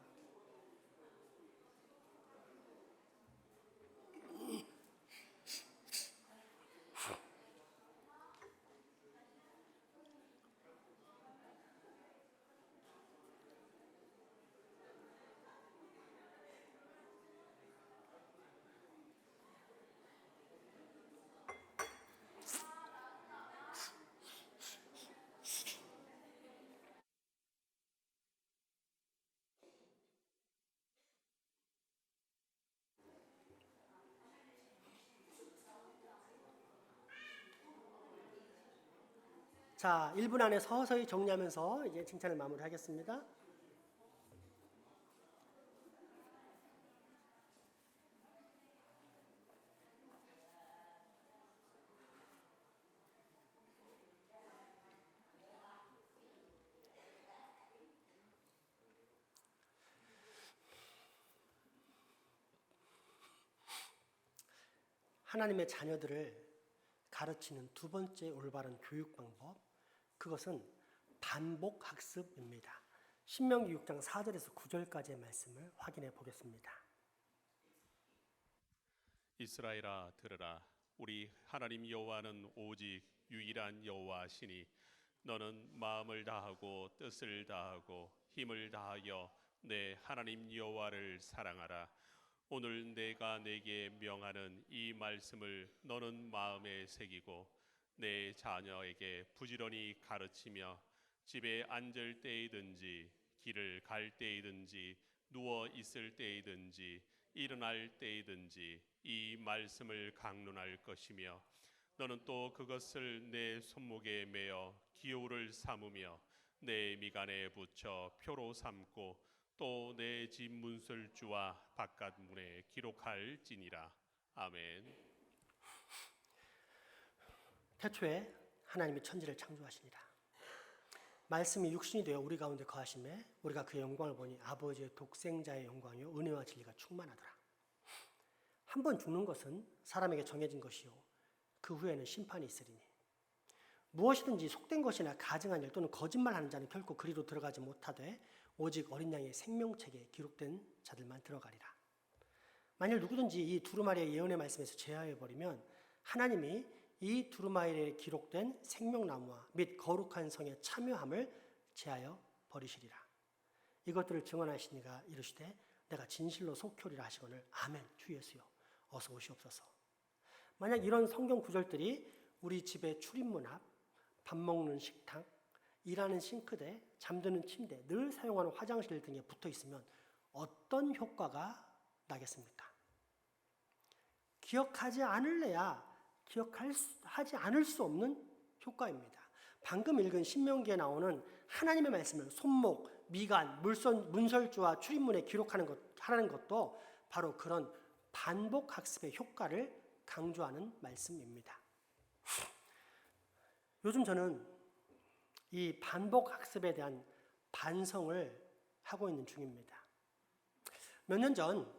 자, 1분 안에 서서히 정리하면서 이제 칭찬을 마무리하겠습니다. 하나님의 자녀들을 가르치는 두 번째 올바른 교육 방법, 그것은 반복 학습입니다. 신명기 6장 4절에서 9절까지의 말씀을 확인해 보겠습니다. 이스라엘아 들으라. 우리 하나님 여호와는 오직 유일한 여호와시니 너는 마음을 다하고 뜻을 다하고 힘을 다하여 내 하나님 여호와를 사랑하라. 오늘 내가 내게 명하는 이 말씀을 너는 마음에 새기고 내 자녀에게 부지런히 가르치며 집에 앉을 때이든지 길을 갈 때이든지 누워 있을 때이든지 일어날 때이든지 이 말씀을 강론할 것이며 너는 또 그것을 내 손목에 매어 기호를 삼으며 내 미간에 붙여 표로 삼고 또 내 집 문설주와 바깥 문에 기록할지니라. 아멘. 태초에 하나님이 천지를 창조하시니라. 말씀이 육신이 되어 우리 가운데 거하심에 우리가 그의 영광을 보니 아버지의 독생자의 영광이요 은혜와 진리가 충만하더라. 한 번 죽는 것은 사람에게 정해진 것이요 그 후에는 심판이 있으리니 무엇이든지 속된 것이나 가증한 일 또는 거짓말하는 자는 결코 그리로 들어가지 못하되 오직 어린 양의 생명책에 기록된 자들만 들어가리라. 만일 누구든지 이 두루마리의 예언의 말씀에서 제하해버리면 하나님이 이 두루마리에 기록된 생명나무와 및 거룩한 성에 참여함을 제하여 버리시리라. 이것들을 증언하시니가 이르시되 내가 진실로 속효리라 하시거늘 아멘. 주 예수여 어서 오시옵소서. 만약 이런 성경 구절들이 우리 집의 출입문 앞, 밥 먹는 식탁, 일하는 싱크대, 잠드는 침대, 늘 사용하는 화장실 등에 붙어 있으면 어떤 효과가 나겠습니까? 기억하지 않을래야 기억하지 않을 수 없는 효과입니다. 방금 읽은 신명기에 나오는 하나님의 말씀을 손목, 미간, 문설주와 출입문에 하라는 것도 바로 그런 반복 학습의 효과를 강조하는 말씀입니다. 요즘 저는 이 반복 학습에 대한 반성을 하고 있는 중입니다. 몇 년 전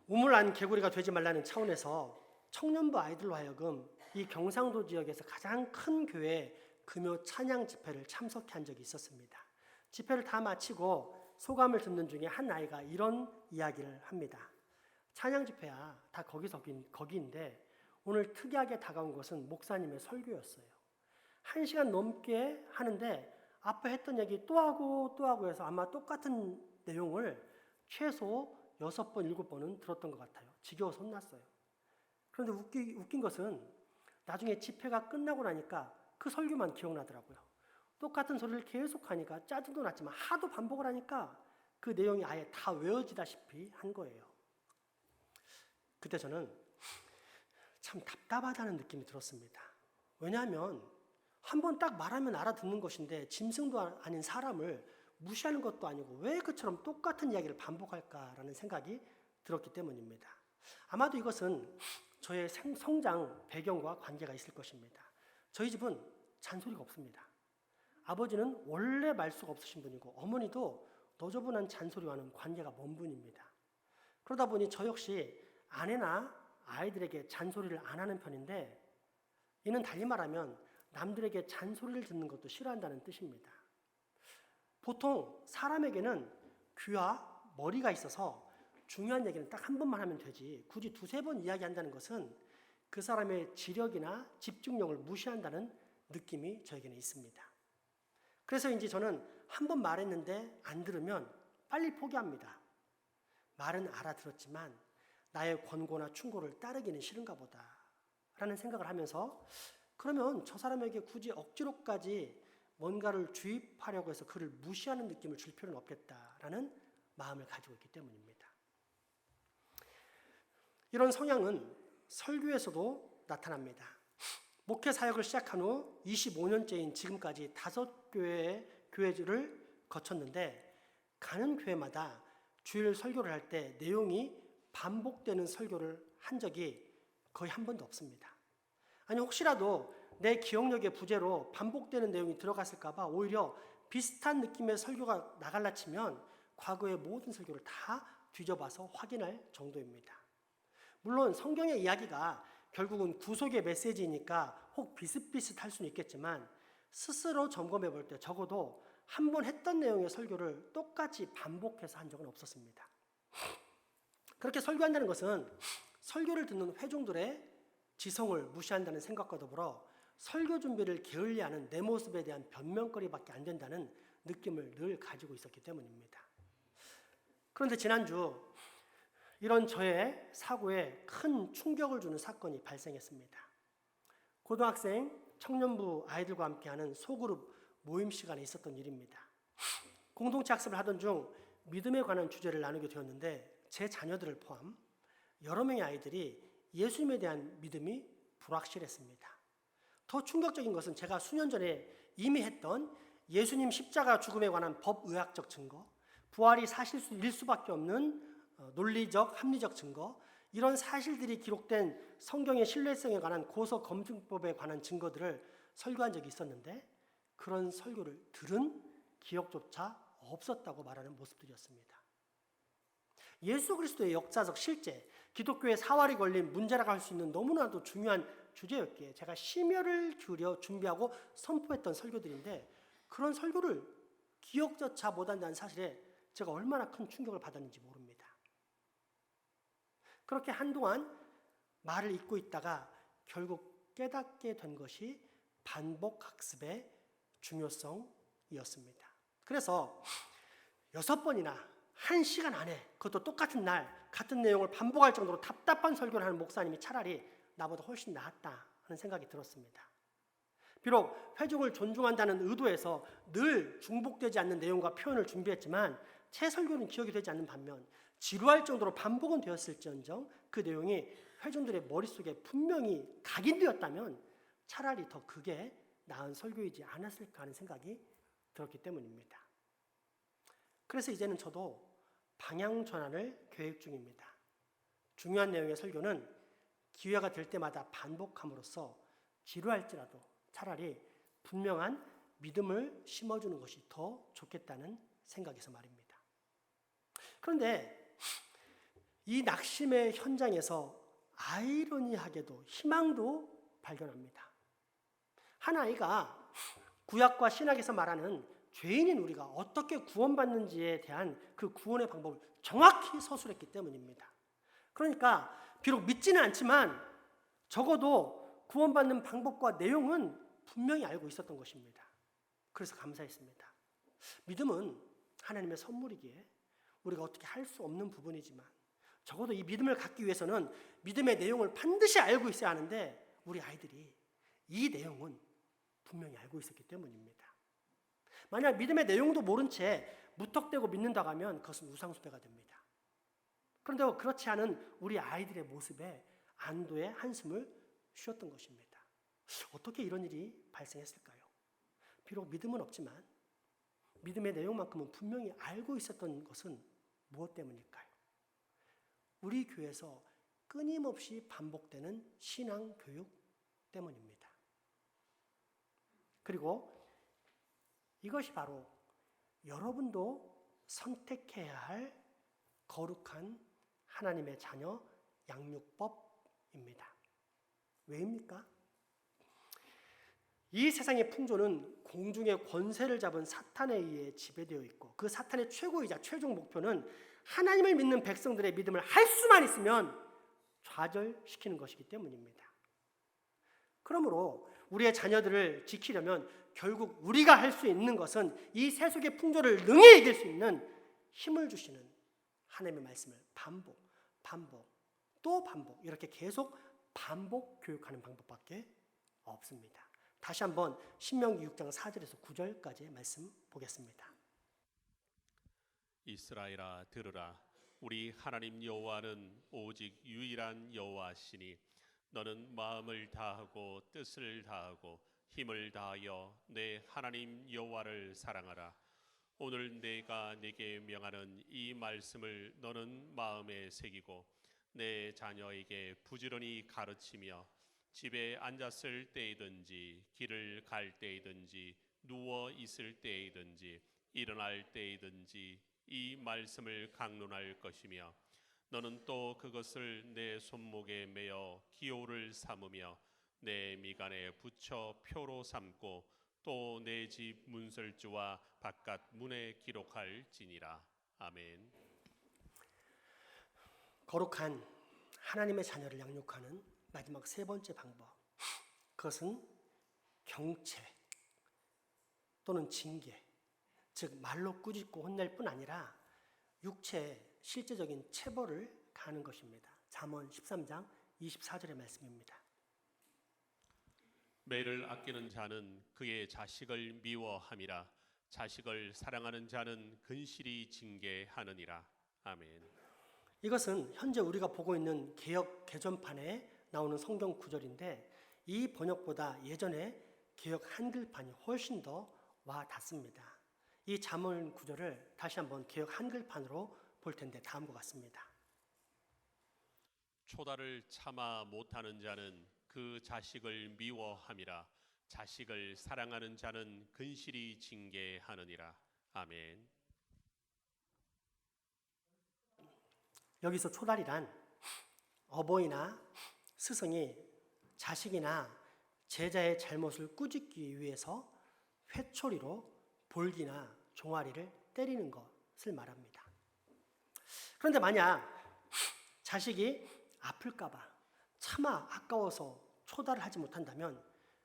우물 안 개구리가 되지 말라는 차원에서 청년부 아이들로 하여금 이 경상도 지역에서 가장 큰 교회 금요 찬양 집회를 참석해 한 적이 있었습니다. 집회를 다 마치고 소감을 듣는 중에 한 아이가 이런 이야기를 합니다. 찬양 집회야 다 거기인데 오늘 특이하게 다가온 것은 목사님의 설교였어요. 1시간 넘게 하는데 앞에 했던 얘기 또 하고 해서 아마 똑같은 내용을 최소 6번, 7번은 들었던 것 같아요. 지겨워서 혼났어요. 그런데 웃긴 것은 나중에 집회가 끝나고 나니까 그 설교만 기억나더라고요. 똑같은 소리를 계속하니까 짜증도 났지만 하도 반복을 하니까 그 내용이 아예 다 외워지다시피 한 거예요. 그때 저는 참 답답하다는 느낌이 들었습니다. 왜냐하면 한 번 딱 말하면 알아듣는 것인데 짐승도 아닌 사람을 무시하는 것도 아니고 왜 그처럼 똑같은 이야기를 반복할까라는 생각이 들었기 때문입니다. 아마도 이것은 저의 성장 배경과 관계가 있을 것입니다. 저희 집은 잔소리가 없습니다. 아버지는 원래 말수가 없으신 분이고 어머니도 너저분한 잔소리와는 관계가 먼 분입니다. 그러다 보니 저 역시 아내나 아이들에게 잔소리를 안 하는 편인데 이는 달리 말하면 남들에게 잔소리를 듣는 것도 싫어한다는 뜻입니다. 보통 사람에게는 귀와 머리가 있어서 중요한 얘기는 딱 한 번만 하면 되지 굳이 2-3번 이야기한다는 것은 그 사람의 지력이나 집중력을 무시한다는 느낌이 저에게는 있습니다. 그래서인지 저는 한 번 말했는데 안 들으면 빨리 포기합니다. 말은 알아들었지만 나의 권고나 충고를 따르기는 싫은가 보다 라는 생각을 하면서 그러면 저 사람에게 굳이 억지로까지 뭔가를 주입하려고 해서 그를 무시하는 느낌을 줄 필요는 없겠다라는 마음을 가지고 있기 때문입니다. 이런 성향은 설교에서도 나타납니다. 목회 사역을 시작한 후 25년째인 지금까지 5교회의 교회를 거쳤는데 가는 교회마다 주일 설교를 할 때 내용이 반복되는 설교를 한 적이 거의 한 번도 없습니다. 아니 혹시라도 내 기억력의 부재로 반복되는 내용이 들어갔을까 봐 오히려 비슷한 느낌의 설교가 나갈라 치면 과거의 모든 설교를 다 뒤져봐서 확인할 정도입니다. 물론 성경의 이야기가 결국은 구속의 메시지이니까 혹 비슷비슷할 수는 있겠지만 스스로 점검해 볼 때 적어도 한 번 했던 내용의 설교를 똑같이 반복해서 한 적은 없었습니다. 그렇게 설교한다는 것은 설교를 듣는 회중들의 지성을 무시한다는 생각과 더불어 설교 준비를 게을리하는 내 모습에 대한 변명거리밖에 안 된다는 느낌을 늘 가지고 있었기 때문입니다. 그런데 지난주 이런 저의 사고에 큰 충격을 주는 사건이 발생했습니다. 고등학생, 청년부 아이들과 함께하는 소그룹 모임 시간에 있었던 일입니다. 공동체 학습을 하던 중 믿음에 관한 주제를 나누게 되었는데 제 자녀들을 포함 여러 명의 아이들이 예수님에 대한 믿음이 불확실했습니다. 더 충격적인 것은 제가 수년 전에 이미 했던 예수님 십자가 죽음에 관한 법의학적 증거, 부활이 사실일 수밖에 없는 논리적, 합리적 증거, 이런 사실들이 기록된 성경의 신뢰성에 관한 고소 검증법에 관한 증거들을 설교한 적이 있었는데 그런 설교를 들은 기억조차 없었다고 말하는 모습들이었습니다. 예수 그리스도의 역사적 실제, 기독교의 사활이 걸린 문제라고 할 수 있는 너무나도 중요한 주제였기에 제가 심혈을 기울여 준비하고 선포했던 설교들인데 그런 설교를 기억조차 못한다는 사실에 제가 얼마나 큰 충격을 받았는지 모릅니다. 그렇게 한동안 말을 잊고 있다가 결국 깨닫게 된 것이 반복학습의 중요성이었습니다. 그래서 6번이나 1시간 안에 그것도 똑같은 날 같은 내용을 반복할 정도로 답답한 설교를 하는 목사님이 차라리 나보다 훨씬 낫다 하는 생각이 들었습니다. 비록 회중을 존중한다는 의도에서 늘 중복되지 않는 내용과 표현을 준비했지만 제 설교는 기억이 되지 않는 반면 지루할 정도로 반복은 되었을지언정 그 내용이 회중들의 머릿속에 분명히 각인되었다면 차라리 더 그게 나은 설교이지 않았을까 하는 생각이 들었기 때문입니다. 그래서 이제는 저도 방향 전환을 계획 중입니다. 중요한 내용의 설교는 기회가 될 때마다 반복함으로써 지루할지라도 차라리 분명한 믿음을 심어주는 것이 더 좋겠다는 생각에서 말입니다. 그런데 이 낙심의 현장에서 아이러니하게도 희망도 발견합니다. 한 아이가 구약과 신약에서 말하는 죄인인 우리가 어떻게 구원받는지에 대한 그 구원의 방법을 정확히 서술했기 때문입니다. 그러니까 비록 믿지는 않지만 적어도 구원받는 방법과 내용은 분명히 알고 있었던 것입니다. 그래서 감사했습니다. 믿음은 하나님의 선물이기에 우리가 어떻게 할 수 없는 부분이지만 적어도 이 믿음을 갖기 위해서는 믿음의 내용을 반드시 알고 있어야 하는데 우리 아이들이 이 내용은 분명히 알고 있었기 때문입니다. 만약 믿음의 내용도 모른 채 무턱대고 믿는다고 하면 그것은 우상숭배가 됩니다. 그런데 그렇지 않은 우리 아이들의 모습에 안도의 한숨을 쉬었던 것입니다. 어떻게 이런 일이 발생했을까요? 비록 믿음은 없지만 믿음의 내용만큼은 분명히 알고 있었던 것은 무엇 때문일까요? 우리 교회에서 끊임없이 반복되는 신앙 교육 때문입니다. 그리고 이것이 바로 여러분도 선택해야 할 거룩한 하나님의 자녀 양육법입니다. 왜입니까? 이 세상의 풍조는 공중의 권세를 잡은 사탄에 의해 지배되어 있고 그 사탄의 최고이자 최종 목표는 하나님을 믿는 백성들의 믿음을 할 수만 있으면 좌절시키는 것이기 때문입니다. 그러므로 우리의 자녀들을 지키려면 결국 우리가 할 수 있는 것은 이 세속의 풍조를 능히 이길 수 있는 힘을 주시는 하나님의 말씀을 반복 또 반복 이렇게 계속 반복 교육하는 방법밖에 없습니다. 다시 한번 신명기 6장 4절에서 9절까지의 말씀 보겠습니다. 이스라엘아 들으라 우리 하나님 여호와는 오직 유일한 여호와시니 너는 마음을 다하고 뜻을 다하고 힘을 다하여 내 하나님 여호와를 사랑하라. 오늘 내가 네게 명하는 이 말씀을 너는 마음에 새기고 내 자녀에게 부지런히 가르치며 집에 앉았을 때이든지 길을 갈 때이든지 누워 있을 때이든지 일어날 때이든지 이 말씀을 강론할 것이며 너는 또 그것을 내 손목에 매어 기호를 삼으며 내 미간에 붙여 표로 삼고 또 내 집 문설주와 바깥 문에 기록할지니라. 아멘. 거룩한 하나님의 자녀를 양육하는 마지막 세 번째 방법, 그것은 경체 또는 징계, 즉 말로 꾸짖고 혼낼 뿐 아니라 육체의 실제적인 체벌을 가하는 것입니다. 잠언 13장 24절의 말씀입니다. 매를 아끼는 자는 그의 자식을 미워함이라. 자식을 사랑하는 자는 근실히 징계하느니라. 아멘. 이것은 현재 우리가 보고 있는 개역 개정판에 나오는 성경 구절인데 이 번역보다 예전에 개역 한글판이 훨씬 더 와 닿습니다. 이 잠언 구절을 다시 한번 개역 한글판으로 볼 텐데 다음과 같습니다. 초다를 참아 못하는 자는 그 자식을 미워함이라. 자식을 사랑하는 자는 근실히 징계하느니라. 아멘. 여기서 초달이란 어버이나 스승이 자식이나 제자의 잘못을 꾸짖기 위해서 회초리로 볼기나 종아리를 때리는 것을 말합니다. 그런데 만약 자식이 아플까봐 차마 아까워서 초달을 하지 못한다면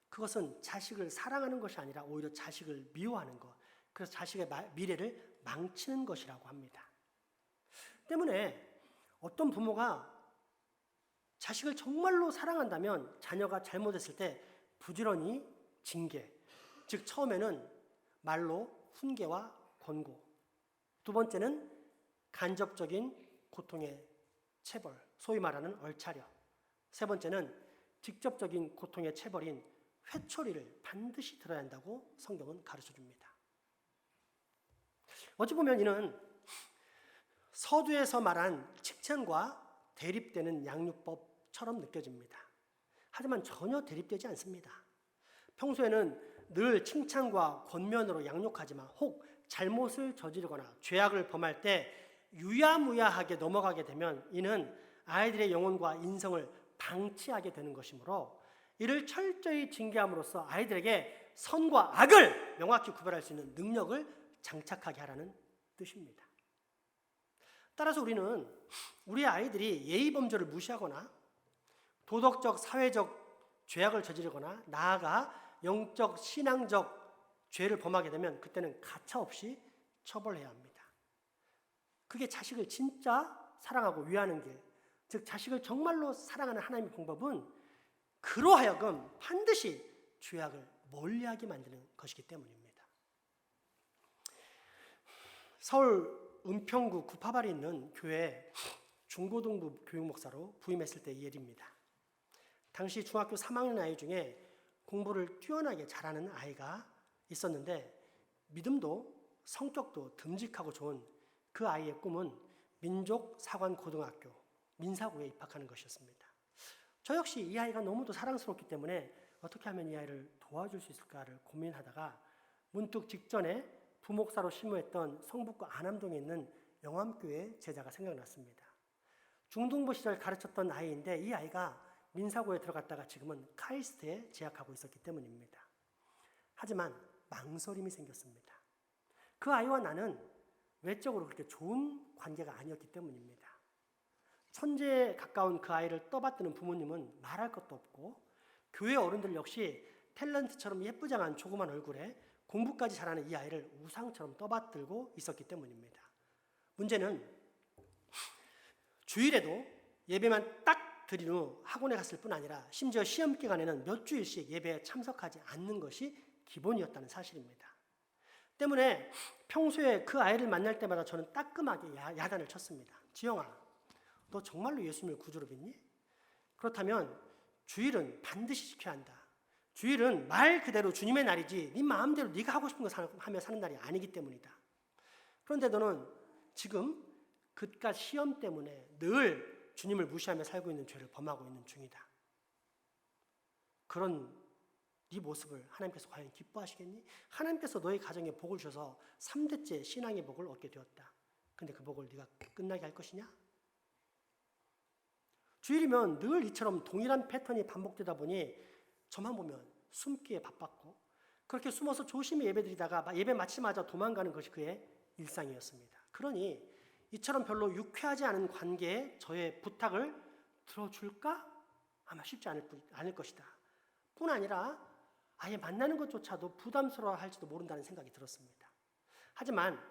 그것은 자식을 사랑하는 것이 아니라 오히려 자식을 미워하는 것, 그래서 자식의 미래를 망치는 것이라고 합니다. 때문에 어떤 부모가 자식을 정말로 사랑한다면 자녀가 잘못했을 때 부지런히 징계, 즉 처음에는 말로 훈계와 권고, 두 번째는 간접적인 고통의 체벌, 소위 말하는 얼차려, 세 번째는 직접적인 고통의 체벌인 회초리를 반드시 들어야 한다고 성경은 가르쳐줍니다. 어찌 보면 이는 서두에서 말한 칭찬과 대립되는 양육법처럼 느껴집니다. 하지만 전혀 대립되지 않습니다. 평소에는 늘 칭찬과 권면으로 양육하지만 혹 잘못을 저지르거나 죄악을 범할 때 유야무야하게 넘어가게 되면 이는 아이들의 영혼과 인성을 방치하게 되는 것이므로 이를 철저히 징계함으로써 아이들에게 선과 악을 명확히 구별할 수 있는 능력을 장착하게 하라는 뜻입니다. 따라서 우리는 우리 아이들이 예의 범절을 무시하거나 도덕적, 사회적 죄악을 저지르거나 나아가 영적, 신앙적 죄를 범하게 되면 그때는 가차없이 처벌해야 합니다. 그게 자식을 진짜 사랑하고 위하는 길, 즉 자식을 정말로 사랑하는 하나님의 방법은 그로 하여금 반드시 죄악을 멀리하게 만드는 것이기 때문입니다. 서울 은평구 구파발에 있는 교회 중고등부 교육목사로 부임했을 때의 일입니다. 당시 중학교 3학년 아이 중에 공부를 뛰어나게 잘하는 아이가 있었는데 믿음도 성격도 듬직하고 좋은 그 아이의 꿈은 민족사관고등학교 민사고에 입학하는 것이었습니다. 저 역시 이 아이가 너무도 사랑스럽기 때문에 어떻게 하면 이 아이를 도와줄 수 있을까를 고민하다가 문득 직전에 부목사로 실무했던 성북구 안암동에 있는 영암교회 제자가 생각났습니다. 중등부 시절 가르쳤던 아이인데 이 아이가 민사고에 들어갔다가 지금은 카이스트에 재학하고 있었기 때문입니다. 하지만 망설임이 생겼습니다. 그 아이와 나는 외적으로 그렇게 좋은 관계가 아니었기 때문입니다. 천재에 가까운 그 아이를 떠받드는 부모님은 말할 것도 없고 교회 어른들 역시 탤런트처럼 예쁘장한 조그만 얼굴에 공부까지 잘하는 이 아이를 우상처럼 떠받들고 있었기 때문입니다. 문제는 주일에도 예배만 딱 드린 후 학원에 갔을 뿐 아니라 심지어 시험 기간에는 몇 주일씩 예배에 참석하지 않는 것이 기본이었다는 사실입니다. 때문에 평소에 그 아이를 만날 때마다 저는 따끔하게 야단을 쳤습니다. 지영아, 너 정말로 예수님을 구주로 믿니? 그렇다면 주일은 반드시 지켜야 한다. 주일은 말 그대로 주님의 날이지 네 마음대로 네가 하고 싶은 거 하며 사는 날이 아니기 때문이다. 그런데 너는 지금 그깟 시험 때문에 늘 주님을 무시하며 살고 있는 죄를 범하고 있는 중이다. 그런 네 모습을 하나님께서 과연 기뻐하시겠니? 하나님께서 너의 가정에 복을 주셔서 3대째 신앙의 복을 얻게 되었다. 근데 그 복을 네가 끝나게 할 것이냐? 주일이면 늘 이처럼 동일한 패턴이 반복되다 보니 저만 보면 숨기에 바빴고 그렇게 숨어서 조심히 예배드리다가 예배 마치자마자 도망가는 것이 그의 일상이었습니다. 그러니 이처럼 별로 유쾌하지 않은 관계에 저의 부탁을 들어줄까? 아마 쉽지 않을 것이다. 뿐 아니라 아예 만나는 것조차도 부담스러워할지도 모른다는 생각이 들었습니다. 하지만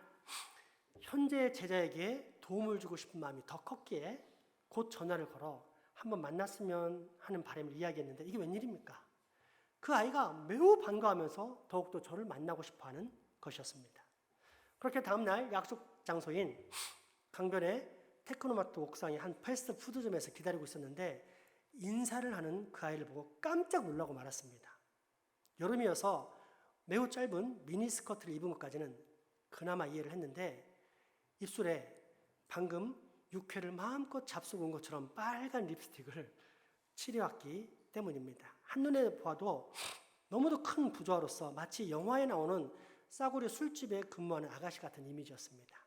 현재 제자에게 도움을 주고 싶은 마음이 더 컸기에 곧 전화를 걸어 한번 만났으면 하는 바람을 이야기했는데 이게 웬일입니까? 그 아이가 매우 반가워하면서 더욱더 저를 만나고 싶어하는 것이었습니다. 그렇게 다음날 약속 장소인 강변의 테크노마트 옥상의 한 패스트푸드점에서 기다리고 있었는데 인사를 하는 그 아이를 보고 깜짝 놀라고 말았습니다. 여름이어서 매우 짧은 미니스커트를 입은 것까지는 그나마 이해를 했는데 입술에 방금 육회를 마음껏 잡수고 온 것처럼 빨간 립스틱을 칠해왔기 때문입니다. 한눈에 보아도 너무도 큰 부조화로서 마치 영화에 나오는 싸구려 술집에 근무하는 아가씨 같은 이미지였습니다.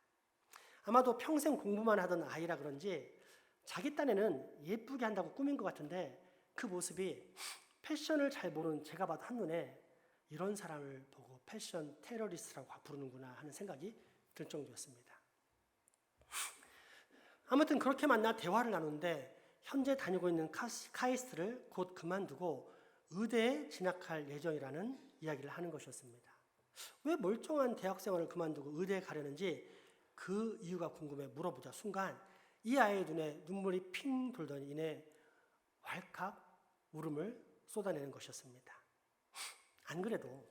아마도 평생 공부만 하던 아이라 그런지 자기 딴에는 예쁘게 한다고 꾸민 것 같은데 그 모습이 패션을 잘 모르는 제가 봐도 한눈에 이런 사람을 보고 패션 테러리스트라고 부르는구나 하는 생각이 들 정도였습니다. 아무튼 그렇게 만나 대화를 나누는데 현재 다니고 있는 카이스트를 곧 그만두고 의대에 진학할 예정이라는 이야기를 하는 것이었습니다. 왜 멀쩡한 대학생활을 그만두고 의대에 가려는지 그 이유가 궁금해 물어보자 순간 이 아이의 눈에 눈물이 핑 돌더니 이내 왈칵 울음을 쏟아내는 것이었습니다. 안 그래도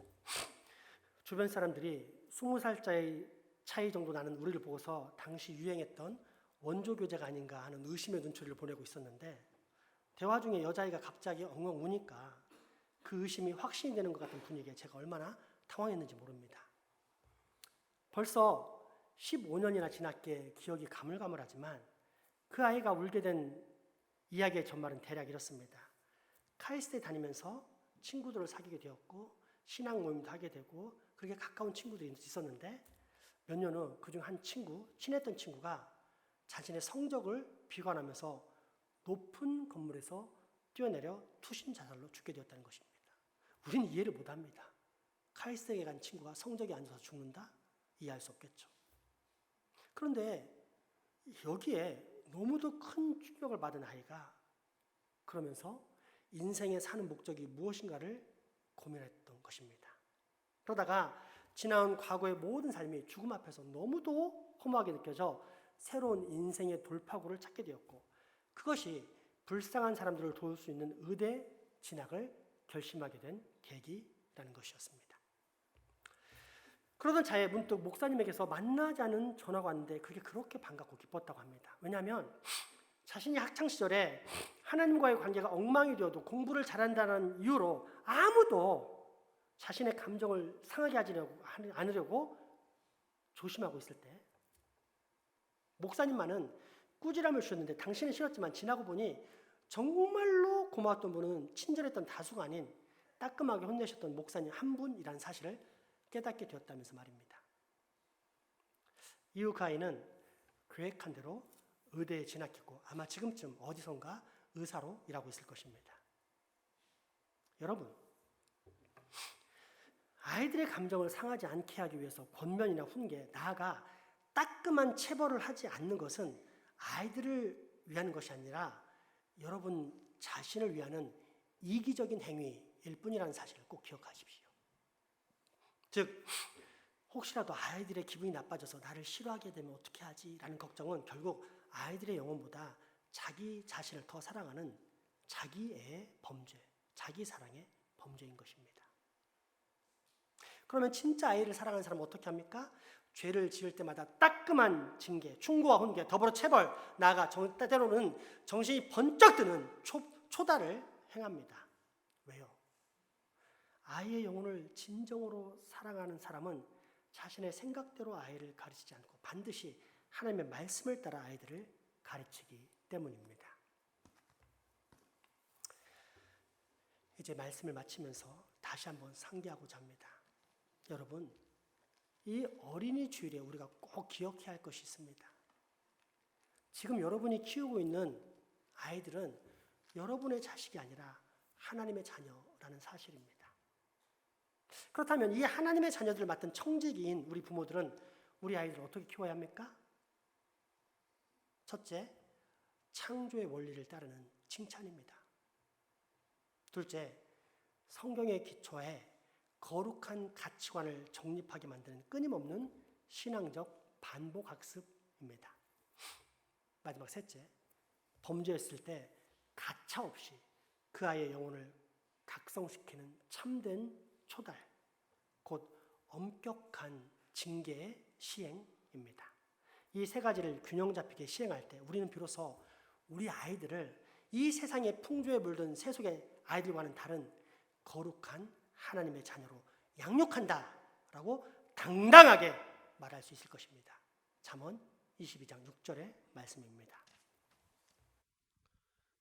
주변 사람들이 20살짜리 차이 정도 나는 우리를 보고서 당시 유행했던 원조교제가 아닌가 하는 의심의 눈초리를 보내고 있었는데 대화 중에 여자아이가 갑자기 엉엉 우니까 그 의심이 확신이 되는 것 같은 분위기에 제가 얼마나 당황했는지 모릅니다. 벌써 15년이나 지났기에 기억이 가물가물하지만 그 아이가 울게 된 이야기의 전말은 대략 이렇습니다. 카이스트에 다니면서 친구들을 사귀게 되었고 신앙 모임도 하게 되고 그렇게 가까운 친구들이 있었는데 몇 년 후 그중 한 친구, 친했던 친구가 자신의 성적을 비관하면서 높은 건물에서 뛰어내려 투신 자살로 죽게 되었다는 것입니다. 우리는 이해를 못합니다. 카이스트에 간 친구가 성적이 안 좋아서 죽는다? 이해할 수 없겠죠. 그런데 여기에 너무도 큰 충격을 받은 아이가 그러면서 인생에 사는 목적이 무엇인가를 고민했던 것입니다. 그러다가 지나온 과거의 모든 삶이 죽음 앞에서 너무도 허무하게 느껴져 새로운 인생의 돌파구를 찾게 되었고 그것이 불쌍한 사람들을 도울 수 있는 의대 진학을 결심하게 된 계기라는 것이었습니다. 그러던 차에 문득 목사님에게서 만나자는 전화가 왔는데 그게 그렇게 반갑고 기뻤다고 합니다. 왜냐하면 자신이 학창시절에 하나님과의 관계가 엉망이 되어도 공부를 잘한다는 이유로 아무도 자신의 감정을 상하게 하지 않으려고 조심하고 있을 때 목사님만은 꾸지람을 주셨는데 당신은 싫었지만 지나고 보니 정말로 고마웠던 분은 친절했던 다수가 아닌 따끔하게 혼내셨던 목사님 한 분이라는 사실을 깨닫게 되었다면서 말입니다. 이후 그 아이는 계획한 대로 의대에 진학했고 아마 지금쯤 어디선가 의사로 일하고 있을 것입니다. 여러분, 아이들의 감정을 상하지 않게 하기 위해서 권면이나 훈계, 나아가 따끔한 체벌을 하지 않는 것은 아이들을 위한 것이 아니라 여러분 자신을 위하는 이기적인 행위일 뿐이라는 사실을 꼭 기억하십시오. 즉 혹시라도 아이들의 기분이 나빠져서 나를 싫어하게 되면 어떻게 하지? 라는 걱정은 결국 아이들의 영혼보다 자기 자신을 더 사랑하는 자기의 범죄, 자기 사랑의 범죄인 것입니다. 그러면 진짜 아이를 사랑하는 사람은 어떻게 합니까? 죄를 지을 때마다 따끔한 징계, 충고와 훈계, 더불어 체벌, 나아가 때로는 정신이 번쩍 드는 초달을 행합니다. 왜요? 아이의 영혼을 진정으로 사랑하는 사람은 자신의 생각대로 아이를 가르치지 않고 반드시 하나님의 말씀을 따라 아이들을 가르치기 때문입니다. 이제 말씀을 마치면서 다시 한번 상기하고자 합니다. 여러분, 이 어린이 주일에 우리가 꼭 기억해야 할 것이 있습니다. 지금 여러분이 키우고 있는 아이들은 여러분의 자식이 아니라 하나님의 자녀라는 사실입니다. 그렇다면 이 하나님의 자녀들을 맡은 청지기인 우리 부모들은 우리 아이들을 어떻게 키워야 합니까? 첫째, 창조의 원리를 따르는 칭찬입니다. 둘째, 성경의 기초에 거룩한 가치관을 정립하게 만드는 끊임없는 신앙적 반복학습입니다. 마지막 셋째, 범죄했을 때 가차없이 그 아이의 영혼을 각성시키는 참된 초달, 곧 엄격한 징계의 시행입니다. 이 세 가지를 균형 잡히게 시행할 때 우리는 비로소 우리 아이들을 이 세상의 풍조에 물든 세속의 아이들과는 다른 거룩한 하나님의 자녀로 양육한다라고 당당하게 말할 수 있을 것입니다. 잠언 22장 6절의 말씀입니다.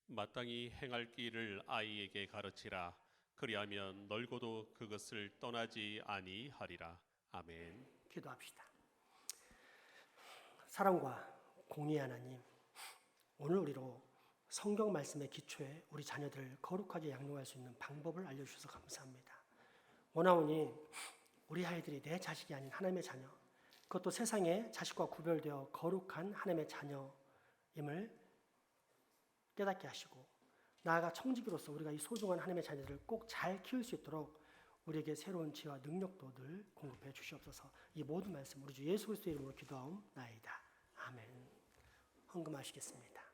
마땅히 행할 길을 아이에게 가르치라. 그리하면 널고도 그것을 떠나지 아니하리라. 아멘. 기도합시다. 사랑과 공의의 하나님, 오늘 우리로 성경 말씀의 기초에 우리 자녀들을 거룩하게 양육할 수 있는 방법을 알려주셔서 감사합니다. 원하오니 우리 아이들이 내 자식이 아닌 하나님의 자녀, 그것도 세상의 자식과 구별되어 거룩한 하나님의 자녀임을 깨닫게 하시고, 나아가 청지기로서 우리가 이 소중한 하나님의 자녀들을 꼭 잘 키울 수 있도록 우리에게 새로운 지혜와 능력도 늘 공급해 주시옵소서. 이 모든 말씀 우리 주 예수 그리스도의 이름으로 기도하옵나이다. 아멘. 헌금하시겠습니다.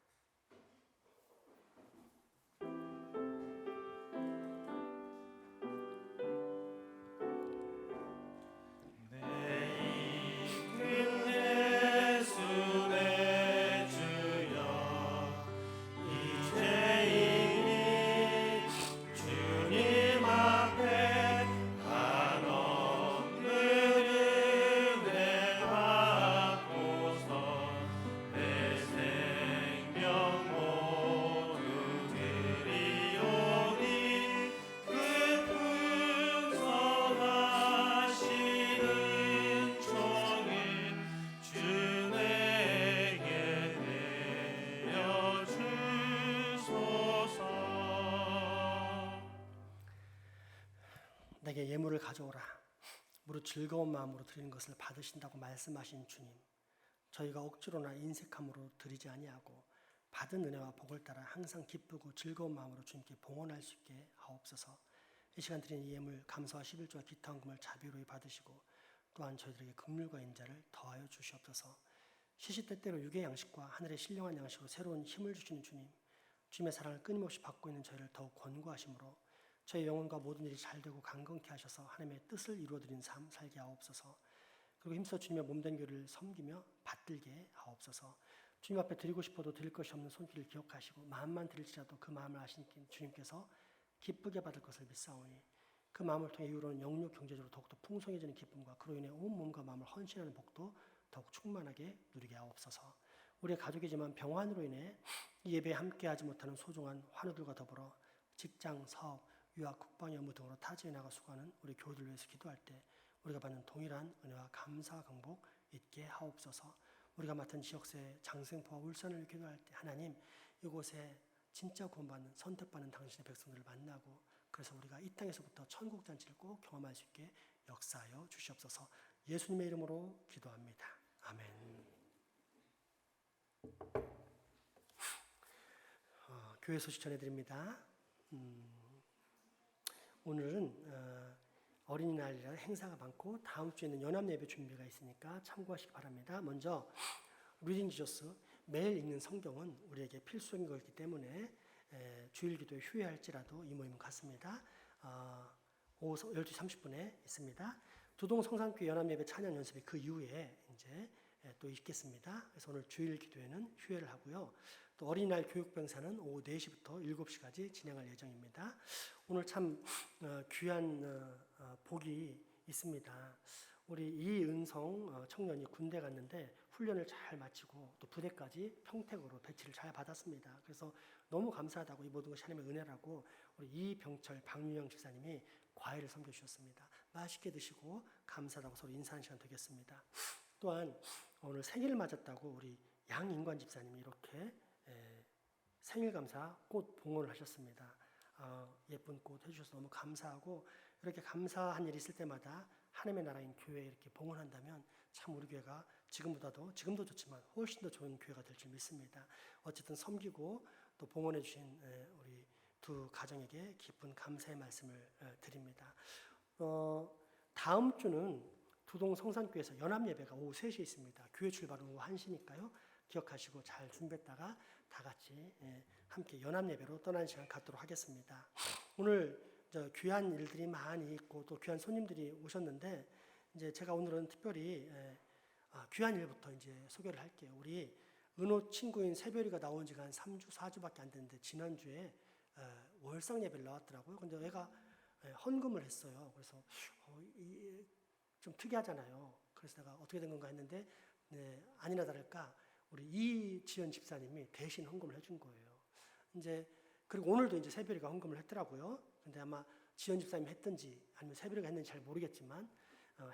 내게 예물을 가져오라. 무릇 즐거운 마음으로 드리는 것을 받으신다고 말씀하신 주님, 저희가 억지로나 인색함으로 드리지 아니하고 받은 은혜와 복을 따라 항상 기쁘고 즐거운 마음으로 주님께 봉헌할 수 있게 하옵소서. 이 시간 드리는 이 예물 감사와 11조와 기타 헌금을 자비로이 받으시고 또한 저희들에게 긍휼과 인자를 더하여 주시옵소서. 시시때때로 육의 양식과 하늘의 신령한 양식으로 새로운 힘을 주시는 주님, 주님의 사랑을 끊임없이 받고 있는 저희를 더욱 권고하심으로 저희 영혼과 모든 일이 잘되고 강건케 하셔서 하나님의 뜻을 이루어드리는 삶 살게 하옵소서. 그리고 힘써 주님의 몸된 교회를 섬기며 받들게 하옵소서. 주님 앞에 드리고 싶어도 드릴 것이 없는 손길을 기억하시고 마음만 드릴지라도 그 마음을 아신 주님께서 기쁘게 받을 것을 믿사오니 그 마음을 통해 이후로는 영육 경제적으로 더욱더 풍성해지는 기쁨과 그로 인해 온 몸과 마음을 헌신하는 복도 더욱 충만하게 누리게 하옵소서. 우리의 가족이지만 병환으로 인해 이 예배에 함께하지 못하는 소중한 환우들과 더불어 직장, 사업, 유학, 국방 업무 등으로 타지에 나가 수고하는 우리 교우들 위해서 기도할 때 우리가 받는 동일한 은혜와 감사, 강복 있게 하옵소서. 우리가 맡은 지역사회 장생포와 울산을 기도할 때 하나님, 이곳에 진짜 구원받는 선택받는 당신의 백성들을 만나고 그래서 우리가 이 땅에서부터 천국 잔치를 꼭 경험할 수 있게 역사하여 주시옵소서. 예수님의 이름으로 기도합니다. 아멘. 교회 소식 전해드립니다. 오늘은 어린이날이라 행사가 많고 다음 주에는 연합예배 준비가 있으니까 참고하시기 바랍니다. 먼저 리딩 지저스, 매일 읽는 성경은 우리에게 필수적인 것이기 때문에 주일기도에 휴회할지라도 이 모임은 같습니다. 오후 12시 30분에 있습니다. 두동성산교회 연합예배 찬양 연습이 그 이후에 이제 또 있겠습니다. 그래서 오늘 주일기도에는 휴회를 하고요. 또 어린이날 교육병사는 오후 4시부터 7시까지 진행할 예정입니다. 오늘 참 귀한 복이 있습니다. 우리 이은성 청년이 군대 갔는데 훈련을 잘 마치고 또 부대까지 평택으로 배치를 잘 받았습니다. 그래서 너무 감사하다고 이 모든 것이 하나님의 은혜라고 우리 이병철 박유영 집사님이 과일을 섬겨주셨습니다. 맛있게 드시고 감사하다고 서로 인사하는 시간 되겠습니다. 또한 오늘 생일을 맞았다고 우리 양인관 집사님이 이렇게 생일 감사 꽃 봉헌을 하셨습니다. 예쁜 꽃 해주셔서 너무 감사하고 이렇게 감사한 일이 있을 때마다 하나님의 나라인 교회에 이렇게 봉헌한다면 참 우리 교회가 지금도 좋지만 훨씬 더 좋은 교회가 될 줄 믿습니다. 어쨌든 섬기고 또 봉헌해 주신 우리 두 가정에게 깊은 감사의 말씀을 드립니다. 다음 주는 두동 성산교회에서 연합 예배가 오후 3시에 있습니다. 교회 출발은 오후 1시니까요. 기억하시고 잘 준비했다가 다 같이 함께 연합 예배로 떠나는 시간 갖도록 하겠습니다. 오늘 귀한 일들이 많이 있고 또 귀한 손님들이 오셨는데 이제 제가 오늘은 특별히 귀한 일부터 이제 소개를 할게요. 우리 은호 친구인 새별이가 나온 지가 한 3주, 4주밖에 안 됐는데 지난주에 월상 예배를 나왔더라고요. 근데 애가 헌금을 했어요. 그래서 좀 특이하잖아요. 그래서 내가 어떻게 된 건가 했는데 아니나 다를까 우리 이지연 집사님이 대신 헌금을 해준 거예요. 이제 그리고 오늘도 이제 새별이가 헌금을 했더라고요. 근데 아마 지연 집사님이 했든지 아니면 새별이가 했는지 잘 모르겠지만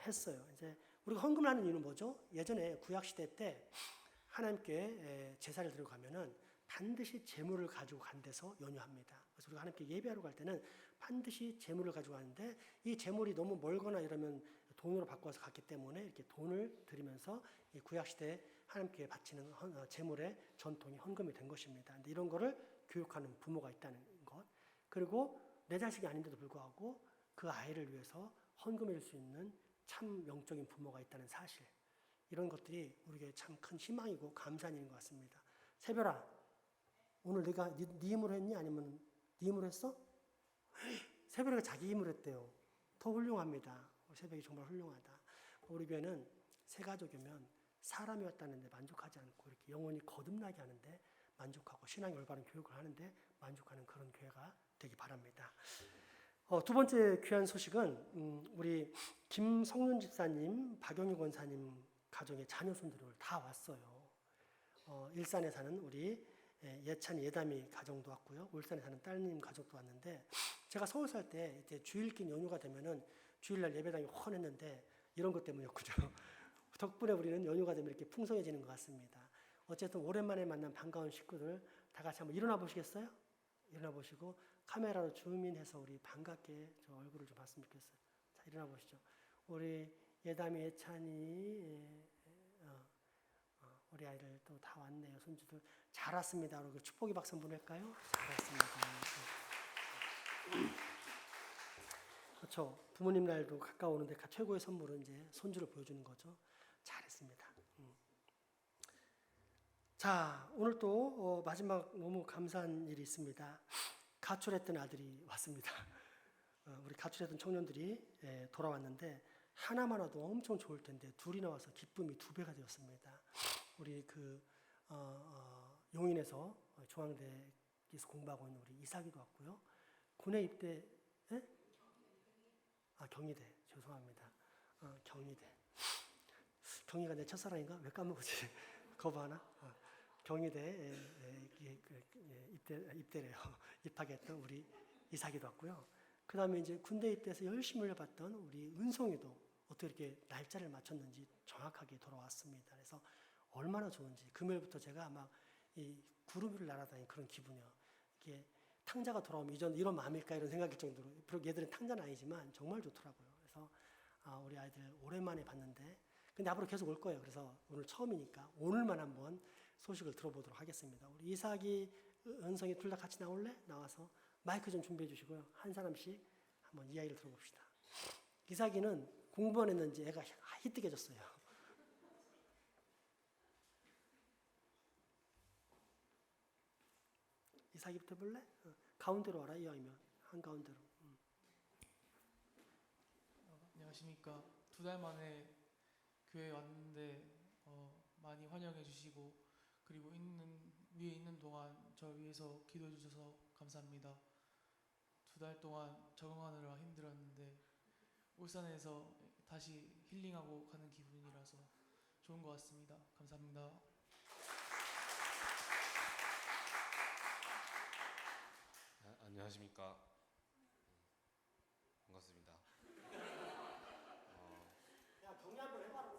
했어요. 이제 우리가 헌금을 하는 이유는 뭐죠? 예전에 구약 시대 때 하나님께 제사를 드리고 가면은 반드시 제물을 가지고 간 데서 연유합니다. 그래서 우리가 하나님께 예배하러 갈 때는 반드시 제물을 가지고 가는데 이 제물이 너무 멀거나 이러면 돈으로 바꿔서 갔기 때문에 이렇게 돈을 드리면서 이 구약 시대에 하나님께 바치는 제물의 전통이 헌금이 된 것입니다. 근데 이런 거를 교육하는 부모가 있다는 것, 그리고 내 자식이 아닌데도 불구하고 그 아이를 위해서 헌금해 줄 수 있는 참 영적인 부모가 있다는 사실, 이런 것들이 우리에게 참 큰 희망이고 감사한 일인 것 같습니다. 새별아, 오늘 네가 네 힘으로 했니? 아니면 네 힘으로 했어? 새별이가 자기 힘으로 했대요. 더 훌륭합니다. 우리 새별이 정말 훌륭하다. 우리 교회는 새 가족이면 사람이 왔다는데 만족하지 않고 이렇게 영혼이 거듭나게 하는데 만족하고 신앙이 올바른 교육을 하는데 만족하는 그런 교회가 되기 바랍니다. 두 번째 귀한 소식은 우리 김성윤 집사님, 박영희 권사님 가정의 자녀손들이 다 왔어요. 일산에 사는 우리 예찬이 예담이 가정도 왔고요. 울산에 사는 딸님 가족도 왔는데 제가 서울 살 때 이제 주일긴 연휴가 되면은 주일날 예배당이 훤했는데 이런 것 때문이었군요. 덕분에 우리는 연휴가 되면 이렇게 풍성해지는 것 같습니다. 어쨌든 오랜만에 만난 반가운 식구들 다 같이 한번 일어나 보시겠어요? 일어나 보시고 카메라로 줌인해서 우리 반갑게 저 얼굴을 좀 봤으면 좋겠어요. 자, 일어나 보시죠. 우리 예담이, 예찬이, 우리 아이들 또 다 왔네요. 손주들 잘 왔습니다. 그리고 축복의 박수 한번 할까요? 잘 왔습니다. 그렇죠. 부모님 날도 가까우는데 최고의 선물은 이제 손주를 보여주는 거죠. 잘했습니다. 자, 오늘 또 마지막 너무 감사한 일이 있습니다. 가출했던 아들이 왔습니다. 우리 가출했던 청년들이 돌아왔는데 하나만 와도 엄청 좋을 텐데 둘이 나와서 기쁨이 2배가 되었습니다. 우리 용인에서 중앙대에서 공부하고 있는 우리 이삭이도 왔고요. 군에 입대, 경희대, 죄송합니다. 경희대. 경희가 내 첫사랑인가? 왜 까먹었지? 거부 하나? 경희대에 입대래요. 입학했던 우리 이삭이도 왔고요. 그 다음에 이제 군대 입대해서 열심히 훈련받던 우리 은송이도 어떻게 이렇게 날짜를 맞췄는지 정확하게 돌아왔습니다. 그래서 얼마나 좋은지 금요일부터 제가 막 이 구름 위를 날아다니는 그런 기분이요. 이게 탕자가 돌아오면 이런 마음일까 이런 생각일 정도로, 비록 얘들은 탕자는 아니지만 정말 좋더라고요. 그래서 우리 아이들 오랜만에 봤는데 근데 앞으로 계속 올 거예요. 그래서 오늘 처음이니까 오늘만 한번 소식을 들어보도록 하겠습니다. 우리 이삭이, 은성이 둘 다 같이 나올래? 나와서 마이크 좀 준비해 주시고요. 한 사람씩 한번 이야기를 들어봅시다. 이삭이는 공부만 했는지 애가 희뜩해졌어요. 이삭이부터 볼래? 가운데로 와라, 이왕이면. 한가운데로. 안녕하십니까. 2달 만에 교회에 왔는데 많이 환영해 주시고 그리고 위에 있는 동안 저 위해서 기도해 주셔서 감사합니다. 2달 동안 적응하느라 힘들었는데 울산에서 다시 힐링하고 가는 기분이라서 좋은 것 같습니다. 감사합니다. 안녕하십니까. 반갑습니다. 야, 경리 한번 해봐라.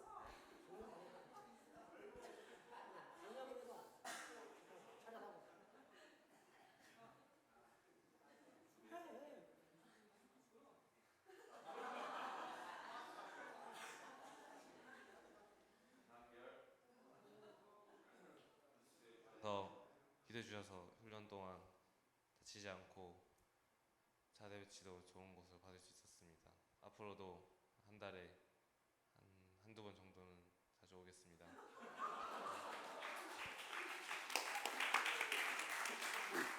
기도해 주셔서 훈련 동안 다치지 않고 자대 배치도 좋은 곳을 받을 수 있었습니다. 앞으로도 한 달에 한두 번 정도는 자주 오겠습니다.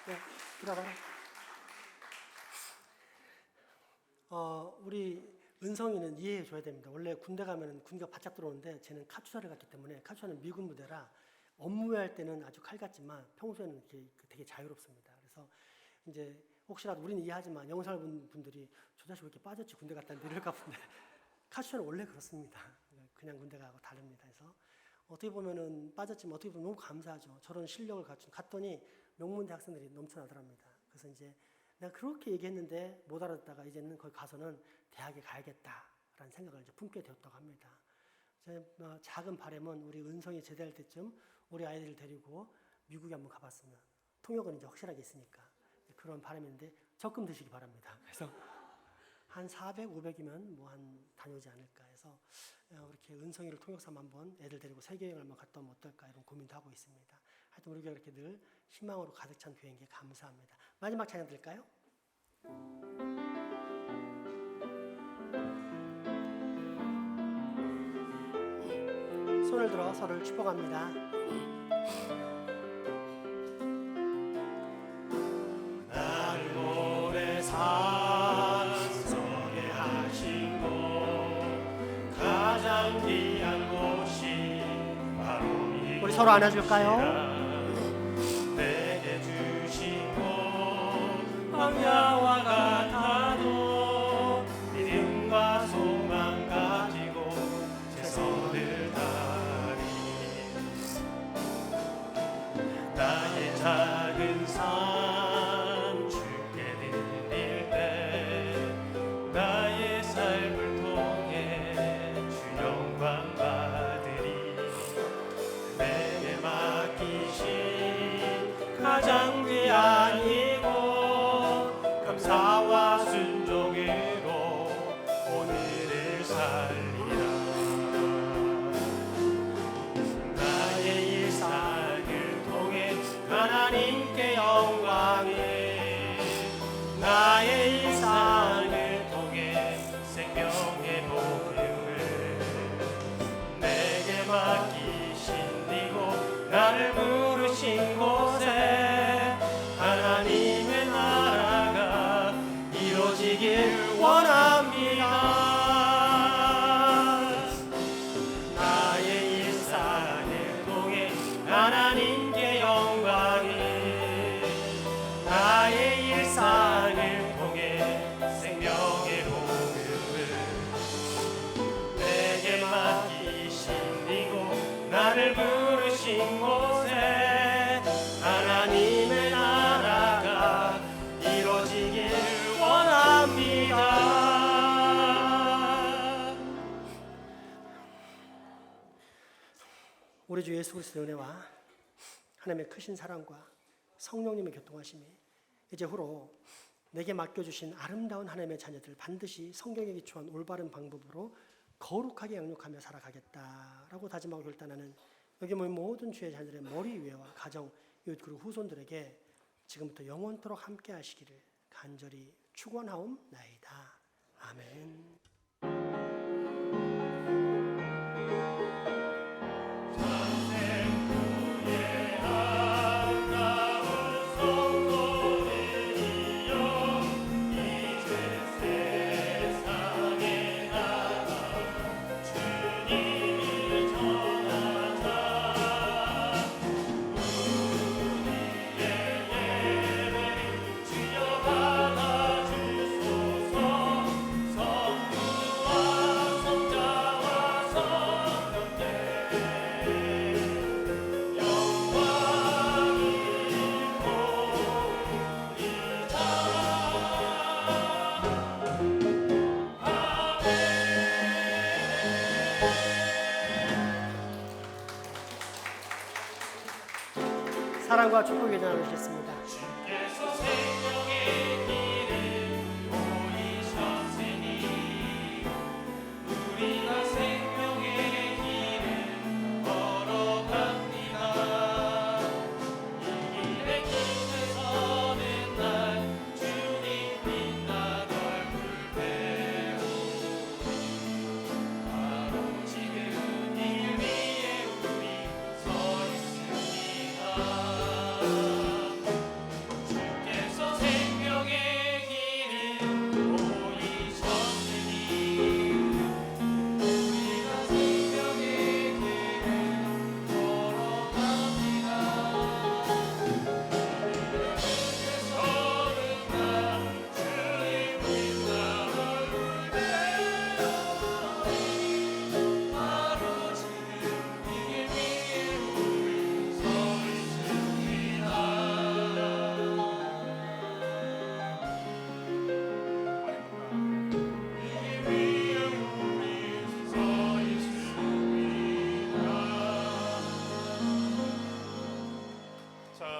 네, 들어가라. 우리 은성이는 이해해 줘야 됩니다. 원래 군대 가면은 군기가 바짝 들어오는데 쟤는 카투사를 갔기 때문에 카투사는 미군 부대라 업무에 할 때는 아주 칼 같지만 평소에는 이렇게 되게 자유롭습니다. 그래서 이제 혹시라도 우리는 이해하지만 영상을 본 분들이 저 자식 왜 이렇게 빠졌지 군대 갔다는데 이럴까 본데 카투사는 원래 그렇습니다. 그냥 군대 가고 다릅니다. 그래서 어떻게 보면은 빠졌지만 어떻게 보면 너무 감사하죠. 저런 실력을 갔더니 명문대 학생들이 넘쳐나더랍니다. 그래서 이제 내가 그렇게 얘기했는데 못 알아듣다가 이제는 거기 가서는 대학에 가야겠다라는 생각을 이제 품게 되었다고 합니다. 제 작은 바람은 우리 은성이 제대할 때쯤 우리 아이들을 데리고 미국에 한번 가봤으면 통역은 이제 확실하게 있으니까 그런 바람인데 적금 드시기 바랍니다. 그래서 한 400, 500이면 뭐 한 다녀오지 않을까 해서 그렇게 은성이를 통역삼아 한번 애들 데리고 세계여행을 한번 갔다 오면 어떨까 이런 고민도 하고 있습니다. 하여튼 우리가 이렇게 늘 희망으로 가득 찬 교회인 게 감사합니다. 마지막 찬양 드릴까요? 손을 들어 서로를 축복합니다. 나를 오래 산속에 하신 곳 가장 귀한 곳이 바로 이곳. 우리 서로 안아줄까요? 내게 주신 곳 광야와 같아도 믿음과 소망 가지고 최선을 다하리. 나의 작은 삶 주께 드릴 때 나의 삶을 통해 주 영광 받으리. 내게 맡기신 가장 귀한 이곳 감사와 순종으로 오늘을 살리라. 나의 일상을 통해 하나님께 영광을 나의 일상을 통해 생명의 복음을 내게 맡기신 이곳 나를 부르신 곳에 하나님의 나라가 이루어지길 원합니다. 나의 일상을 통해 하나님께 영광을 나의 일상을 통해 생명의 복음을 내게 맡기신 이곳 나를 부르신 곳에 하나님의 나라가 이루어지길 원합니다. 우리 주 예수 그리스도의 은혜와 하나님의 크신 사랑과 성령님의 교통하심이 이제 후로 내게 맡겨주신 아름다운 하나님의 자녀들 반드시 성경에 기초한 올바른 방법으로 거룩하게 양육하며 살아가겠다라고 다짐하고 결단하는 여기 모인 모든 주의 자녀들의 머리 위에와 가정, 이웃 그리고 후손들에게 지금부터 영원토록 함께 하시기를 간절히 축원하옵나이다. 아멘. 사랑과 축복의 전화 주셨습니다.